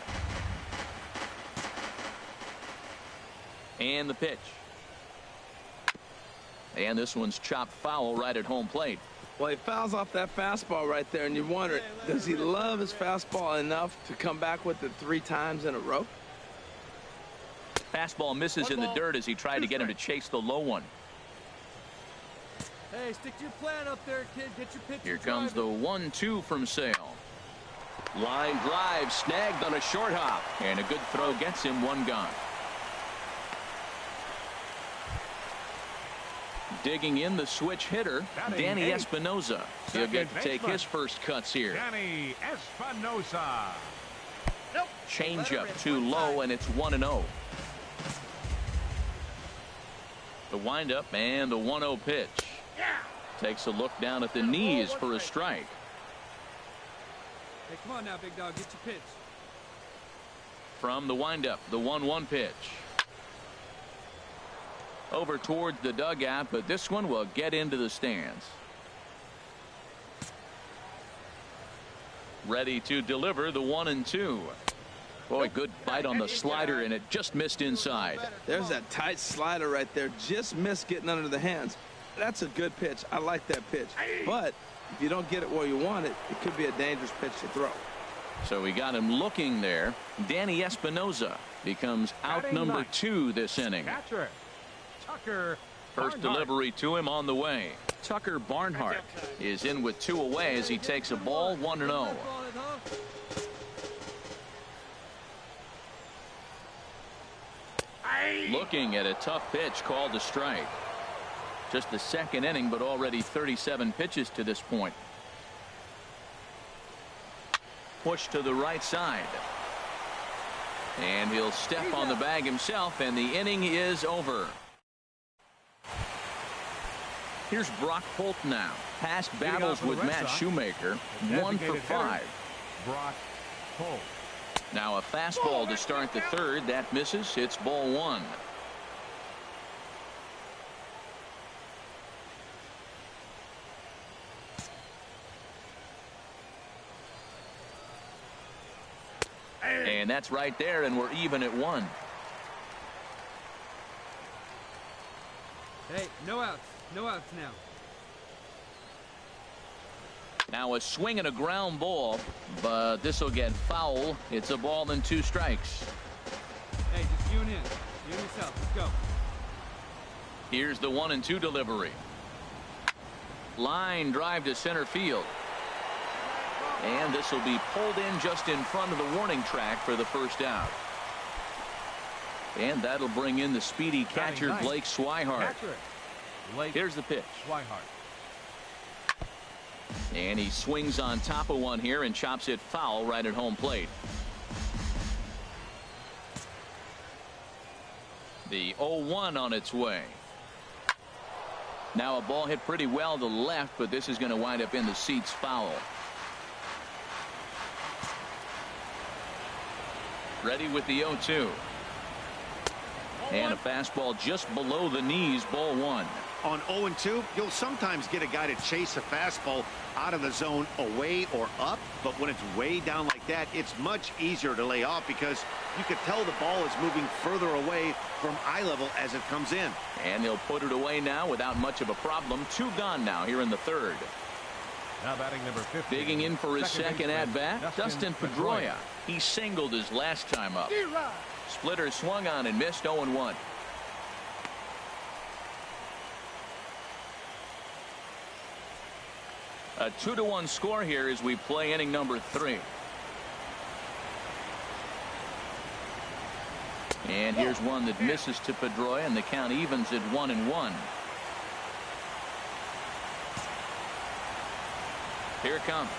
Speaker 1: And the pitch. And this one's chopped foul right at home plate.
Speaker 4: Well, he fouls off that fastball right there, and you wonder, does he love his fastball enough to come back with it 3 times in a row?
Speaker 1: Fastball misses in the dirt as he tried to get him to chase the low one.
Speaker 9: Hey, stick to your plan up there, kid. Get your pitch.
Speaker 1: Here comes the 1-2 from Sale. Line drive snagged on a short hop, and a good throw gets him one gone. Digging in the switch hitter, Danny Espinoza. He'll get to take his first cuts here.
Speaker 2: Danny Espinoza.
Speaker 1: Changeup too low, and it's 1-0. The windup and the 1-0 pitch. Takes a look down at the knees for a strike.
Speaker 9: Hey, come on now, big dog. Get your pitch.
Speaker 1: From the windup, the 1-1 pitch. over towards the dugout, but this one will get into the stands. Ready to deliver the 1-2. Boy, good bite on the slider, and it just missed inside.
Speaker 4: There's that tight slider right there. Just missed getting under the hands. That's a good pitch. I like that pitch. But if you don't get it where you want it, it could be a dangerous pitch to throw.
Speaker 1: So we got him looking there. Danny Espinoza becomes out number 2 this inning.
Speaker 2: Catcher, Tucker
Speaker 1: First
Speaker 2: Barnhart.
Speaker 1: delivery to him on the way. Tucker Barnhart is in with 2 away as he takes a ball 1-0. Looking at a tough pitch called a strike. Just the second inning, but already 37 pitches to this point. Push to the right side. And he'll step on the bag himself, and the inning is over. Here's Brock Holt now. Past battles with Matt Shoemaker, 1 for 5.
Speaker 2: Brock Holt.
Speaker 1: Now a fastball to start the third. That misses. It's ball 1. And that's right there, and we're even at 1.
Speaker 6: Hey, no outs. No outs now.
Speaker 1: Now a swing and a ground ball, but this will get foul. It's a ball and 2 strikes.
Speaker 6: Hey, just you and him. You and yourself. Let's go.
Speaker 1: Here's the 1-2 delivery. Line drive to center field. And this will be pulled in just in front of the warning track for the first out. And that'll bring in the speedy catcher, Blake Swihart. Here's the pitch.
Speaker 2: Swihart.
Speaker 1: And he swings on top of one here and chops it foul right at home plate. The 0-1 on its way. Now a ball hit pretty well to left, but this is going to wind up in the seats foul. Ready with the 0-2. And a fastball just below the knees, ball 1.
Speaker 3: On 0-2, you'll sometimes get a guy to chase a fastball out of the zone away or up, but when it's way down like that, it's much easier to lay off because you can tell the ball is moving further away from eye level as it comes in.
Speaker 1: And he'll put it away now without much of a problem. 2 gone now here in the third.
Speaker 2: Now batting number 50.
Speaker 1: Digging in for his second at-bat, Dustin Pedroia. He singled his last time up. Splitter swung on and missed. 0-1. A 2-1 score here as we play inning number 3. And here's one that misses to Pedroia, and the count evens at 1-1. Here it comes.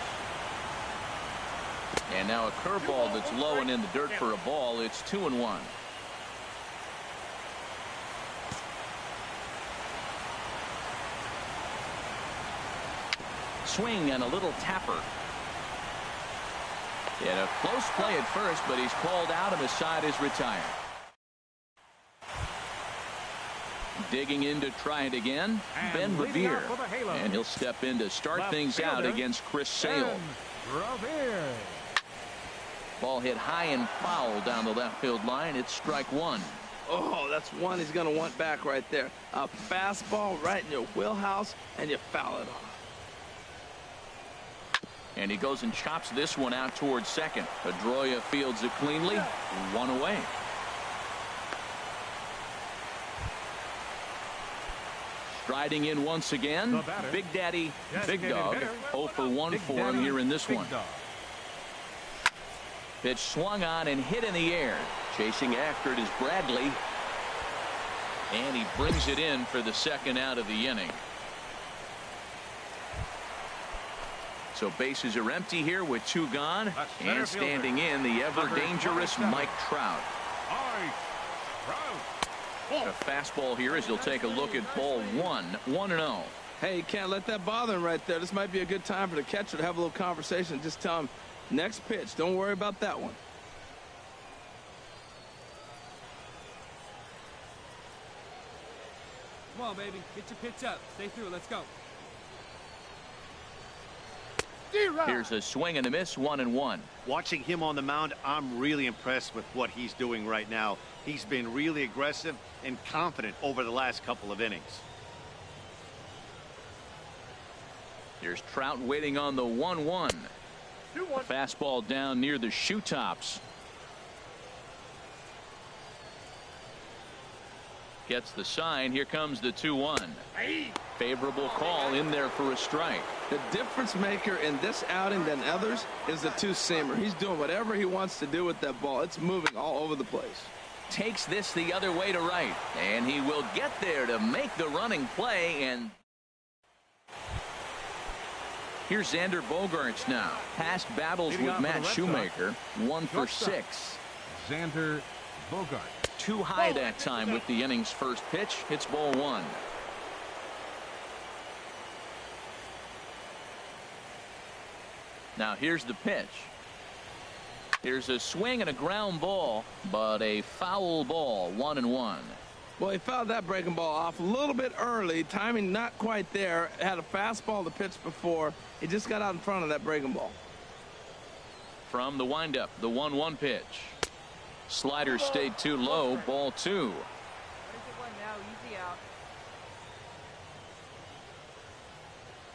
Speaker 1: And now a curveball that's low and in the dirt for a ball. It's 2-1. Swing and a little tapper. And a close play at first, but he's called out and the side is retired. Digging in to try it again, Ben Revere. And he'll step in to start things out against Chris Sale. Ball hit high and foul down the left field line. It's strike 1.
Speaker 4: Oh, that's one he's going to want back right there. A fastball right in your wheelhouse, and you foul it off.
Speaker 1: And he goes and chops this one out towards second. Pedroia fields it cleanly. 1 away. Striding in once again, Big Daddy, Big Dog. 0 for 1 for him here in this one. Pitch swung on and hit in the air. Chasing after it is Bradley. And he brings it in for the second out of the inning. So bases are empty here with 2 gone. And standing in, the ever-dangerous Mike Trout. A fastball here as he'll take a look at ball 1. 1-0.
Speaker 4: Hey, you can't let that bother him right there. This might be a good time for the catcher to have a little conversation. Just tell him, next pitch. Don't worry about that one.
Speaker 9: on, baby. Get your pitch up. Stay through. Let's go.
Speaker 1: Here's a swing and a miss, 1-1.
Speaker 3: Watching him on the mound, I'm really impressed with what he's doing right now. He's been really aggressive and confident over the last couple of innings.
Speaker 1: Here's Trout waiting on the 1-1. Fastball down near the shoe tops. Gets the sign. Here comes the 2-1. Favorable call in there for a strike.
Speaker 4: The difference maker in this outing than others is the two-seamer. He's doing whatever he wants to do with that ball. It's moving all over the place.
Speaker 1: Takes this the other way to right, and he will get there to make the running play. And here's Xander Bogaerts now. Past battles with Matt Shoemaker, 1 for 6.
Speaker 2: Xander Bogaerts.
Speaker 1: Too high that time with the inning's first pitch. Hits ball 1. Now here's the pitch. Here's a swing and a ground ball, but a foul ball, 1-1.
Speaker 4: Well, he fouled that breaking ball off a little bit early. Timing not quite there. Had a fastball to pitch before. He just got out in front of that breaking ball.
Speaker 1: From the windup, the 1-1 pitch. Slider stayed too low, ball 2.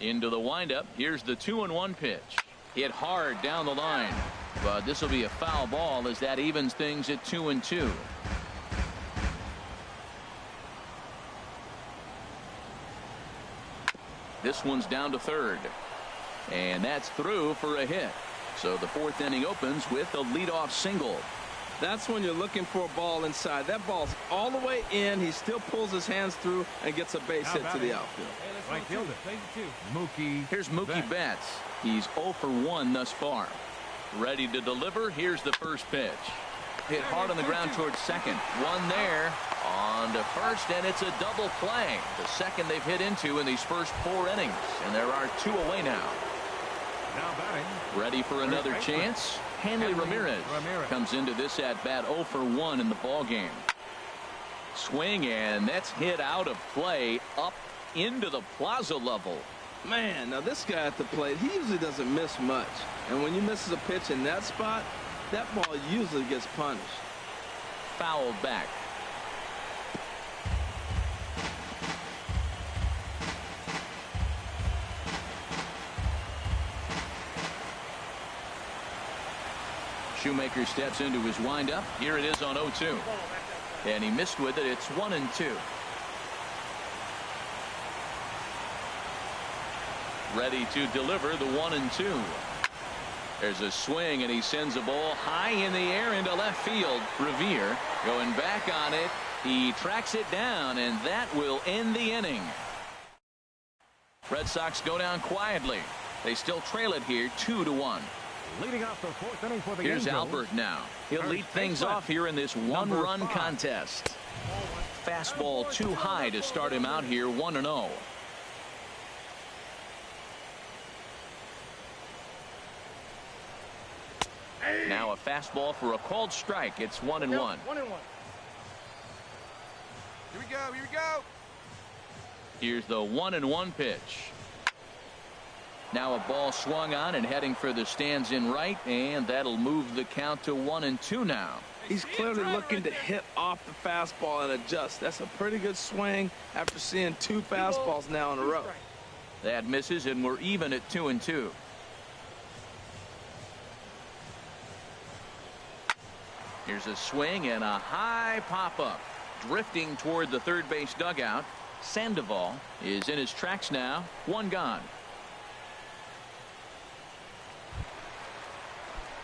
Speaker 1: Into the windup, here's the 2-1 pitch. Hit hard down the line, but this will be a foul ball as that evens things at 2-2. This one's down to third, and that's through for a hit. So the 4th inning opens with a leadoff single.
Speaker 4: That's when you're looking for a ball inside. That ball's all the way in. He still pulls his hands through and gets a base hit to the outfield.
Speaker 2: Right fielder. Mookie.
Speaker 1: Here's Mookie Betts. He's 0 for 1 thus far. Ready to deliver. Here's the first pitch. Hit hard on the ground towards second. One there. On to first, and it's a double play. The second they've hit into in these first 4 innings. And there are 2 away now.
Speaker 2: Now batting.
Speaker 1: Ready for another chance. Hanley Ramirez comes into this at bat 0 for 1 in the ball game. Swing, and that's hit out of play up into the plaza level.
Speaker 4: Man, now this guy at the plate, he usually doesn't miss much. And when you misses a pitch in that spot, that ball usually gets punished.
Speaker 1: Fouled back. Shoemaker steps into his windup. Here it is on 0-2. And he missed with it. It's 1-2. Ready to deliver the 1-2. There's a swing, and he sends a ball high in the air into left field. Revere going back on it. He tracks it down, and that will end the inning. Red Sox go down quietly. They still trail it here 2-1.
Speaker 2: Leading off the 4th inning for the
Speaker 1: Here's
Speaker 2: Angels.
Speaker 1: Albert now. He'll lead things off here in this 1-run contest. Fastball too high to start him out here, 1-0. Now a fastball for a called strike. It's 1-1.
Speaker 9: 1-1. Here we go. Here we go.
Speaker 1: Here's the 1-1 pitch. Now a ball swung on and heading for the stands in right, and that'll move the count to 1-2 now.
Speaker 4: He's clearly looking to hit off the fastball and adjust. That's a pretty good swing after seeing 2 fastballs now in a row.
Speaker 1: That misses, and we're even at 2-2. Here's a swing and a high pop-up. Drifting toward the third base dugout. Sandoval is in his tracks now. 1 gone.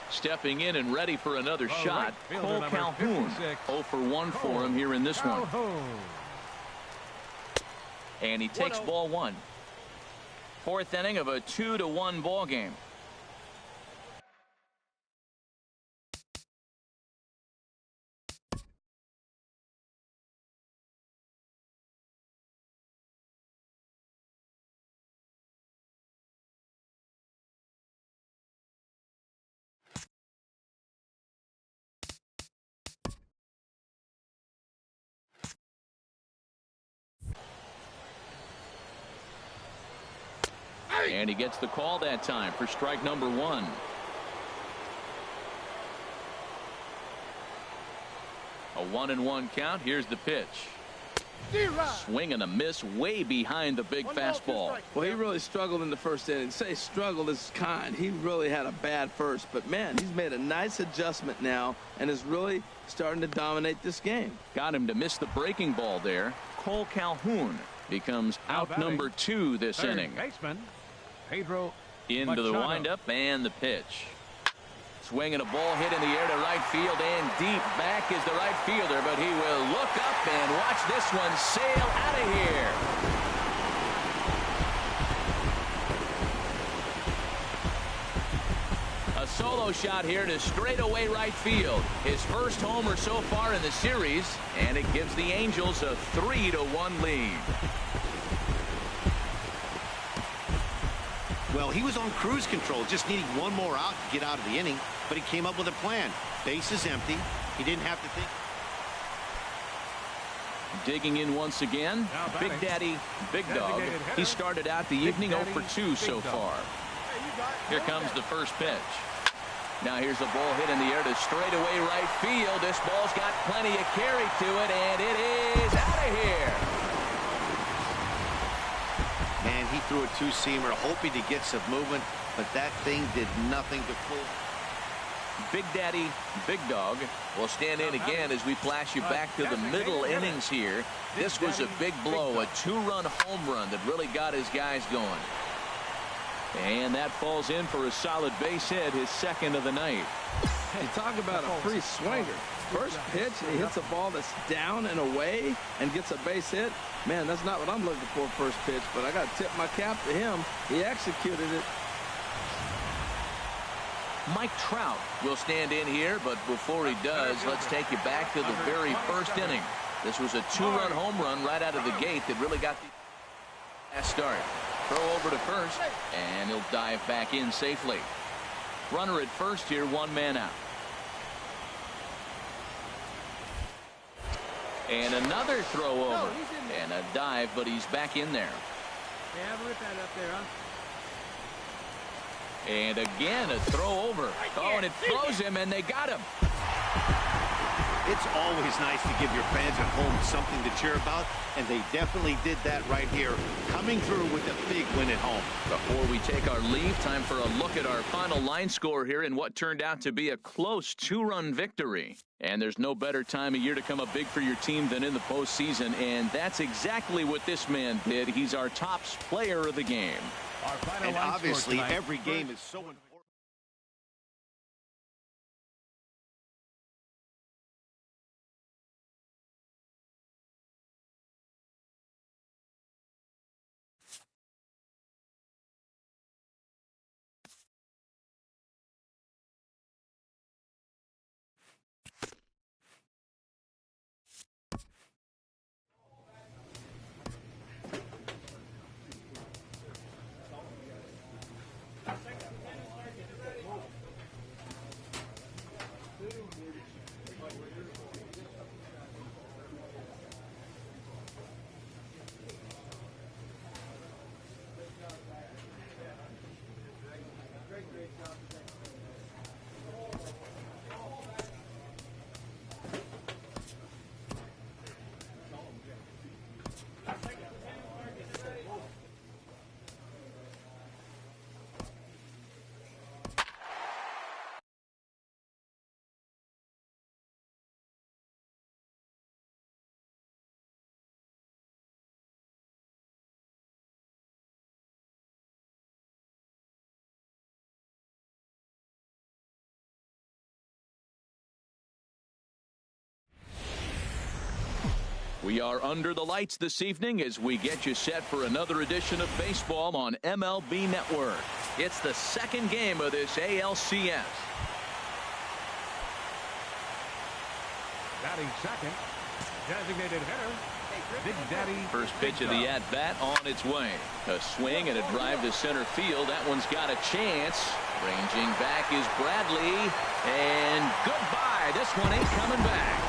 Speaker 1: Stepping in and ready for another shot, Cole Calhoun. 0 for 1 for him here in this one. And he takes ball 1. 4th inning of a 2-1 ball game. And he gets the call that time for strike number 1. A 1-1 count. Here's the pitch. Swing and a miss way behind the big fastball.
Speaker 4: Well, he really struggled in the first inning. Say struggled is kind. He really had a bad first. But, man, he's made a nice adjustment now and is really starting to dominate this game.
Speaker 1: Got him to miss the breaking ball there. Cole Calhoun becomes out number 2 this inning.
Speaker 2: Baseman, Pedro
Speaker 1: Into the
Speaker 2: Machado.
Speaker 1: windup and the pitch. Swinging a ball hit in the air to right field and deep. Back is the right fielder, but he will look up and watch this one sail out of here. A solo shot here to straightaway right field. His first homer so far in the series, and it gives the Angels a 3-1 lead.
Speaker 3: Well, he was on cruise control, just needing one more out to get out of the inning, but he came up with a plan. Base is empty. He didn't have to think.
Speaker 1: Digging in once again, Big Daddy, Big Dog. He started out the evening 0 for 2 so far. Here comes the first pitch. Now here's a ball hit in the air to straightaway right field. This ball's got plenty of carry to it, and it is out of here.
Speaker 3: Man, he threw a two-seamer hoping to get some movement, but that thing did nothing to fool.
Speaker 1: Big Daddy, Big Dog will stand in again as we flash you back to the middle innings here. This was a big blow, a 2-run home run that really got his guys going. And that falls in for a solid base hit, his second of the night.
Speaker 4: Hey, talk about a free swinger. First pitch, he hits a ball that's down and away and gets a base hit. Man, that's not what I'm looking for first pitch, but I got to tip my cap to him. He executed it.
Speaker 1: Mike Trout will stand in here, but before he does, let's take you back to the very first inning. This was a 2-run home run right out of the gate that really got the last start. Throw over to first, and he'll dive back in safely. Runner at first here, 1 man out. And another throw over. And a dive, but he's back in there.
Speaker 6: Yeah, rip that up there, huh?
Speaker 1: And again, a throw over. Oh, and it throws him, and they got him.
Speaker 3: It's always nice to give your fans at home something to cheer about, and they definitely did that right here, coming through with a big win at home.
Speaker 1: Before we take our leave, time for a look at our final line score here in what turned out to be a close 2-run victory. And there's no better time of year to come up big for your team than in the postseason, and that's exactly what this man did. He's our top player of the game.
Speaker 3: And obviously, every game is so important.
Speaker 1: We are under the lights this evening as we get you set for another edition of baseball on MLB Network. It's the second game of this ALCS.
Speaker 2: Batting second, designated hitter, Big Daddy.
Speaker 1: First pitch of the at-bat on its way. A swing and a drive to center field. That one's got a chance. Ranging back is Bradley. And goodbye. This one ain't coming back.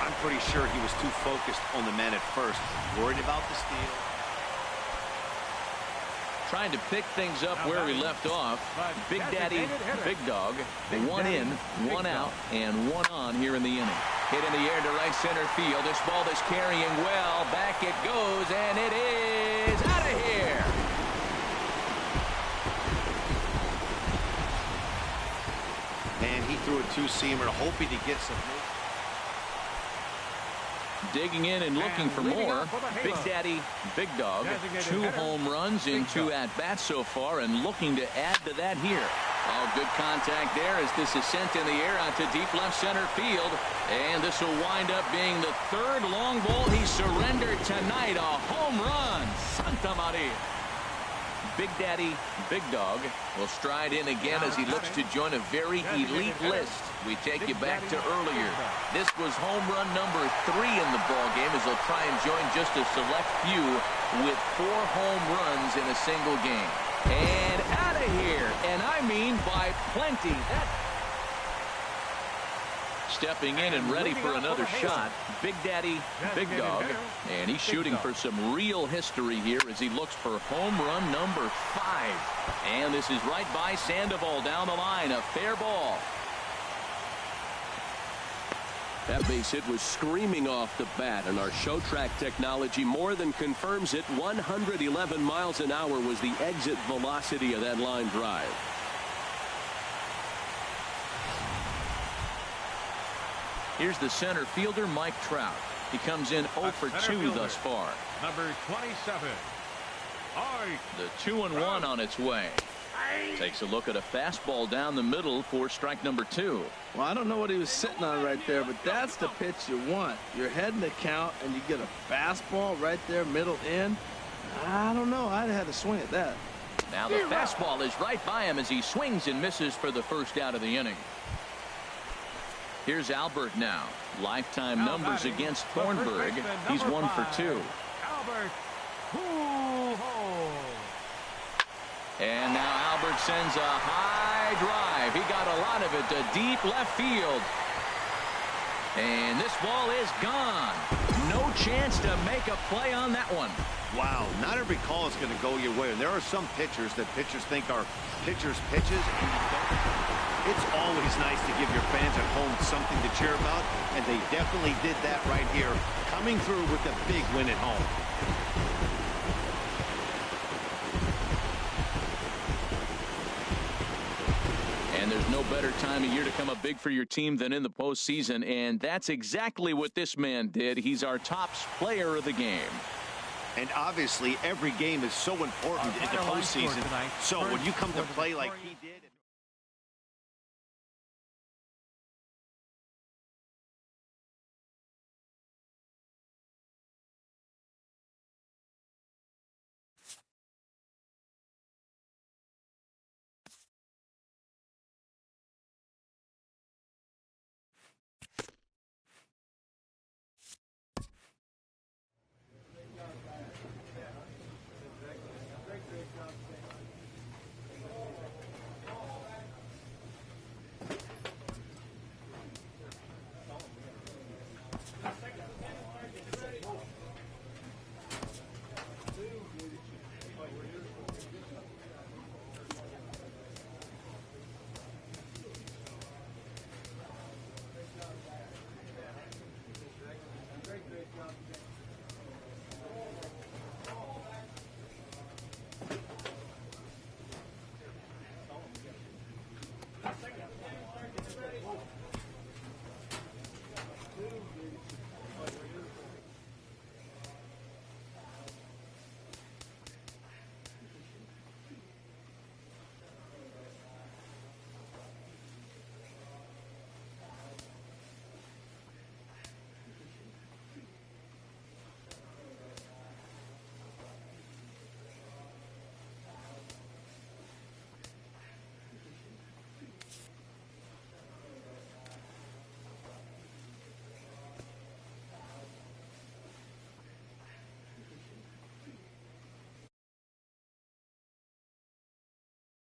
Speaker 3: I'm pretty sure he was too focused on the man at first, worried about the steal.
Speaker 1: Trying to pick things up where he left off. Big Daddy, Big Dog. One in, one out, and one on here in the inning. Hit in the air to right center field. This ball is carrying well. Back it goes, and it is out of here.
Speaker 3: And he threw a two-seamer, hoping to get some.
Speaker 1: Digging in and looking for more. Big Daddy, Big Dog. 2 home runs in 2 at-bats so far, and looking to add to that here. Oh, good contact there as this is sent in the air out to deep left center field. And this will wind up being the 3rd long ball he surrendered tonight. A home run. Santa Maria. Big Daddy, Big Dog will stride in again as he looks to join a very elite list. We take you back to earlier. This was home run number 3 in the ball game as he'll try and join just a select few with 4 home runs in a single game. And out of here, and I mean by plenty. Stepping in and ready for another shot, Big Daddy, Big Dog, and he's shooting for some real history here as he looks for home run number 5. And this is right by Sandoval down the line, a fair ball.
Speaker 7: That base hit was screaming off the bat, and our show track technology more than confirms it. 111 miles an hour was the exit velocity of that line drive.
Speaker 1: Here's the center fielder, Mike Trout. He comes in 0 for 2 thus far.
Speaker 2: Number 27.
Speaker 1: The 2-1 on its way. Takes a look at a fastball down the middle for strike number 2.
Speaker 4: Well, I don't know what he was sitting on right there, but that's the pitch you want. You're heading the count, and you get a fastball right there, middle in. I don't know. I'd have had to swing at that.
Speaker 1: Now the fastball is right by him as he swings and misses for the first out of the inning. Here's Albert now. Lifetime numbers against Thornburg. He's 1 for 2.
Speaker 2: Albert.
Speaker 1: And now Albert sends a high drive. He got a lot of it to deep left field. And this ball is gone. No chance to make a play on that one.
Speaker 3: Wow, not every call is going to go your way. And there are some pitchers that pitchers think are pitchers' pitches, and you don't. It's always nice to give your fans at home something to cheer about, and they definitely did that right here, coming through with a big win at home.
Speaker 1: And there's no better time of year to come up big for your team than in the postseason, and that's exactly what this man did. He's our top player of the game.
Speaker 3: And obviously, every game is so important in the postseason. So when you come to play like he did.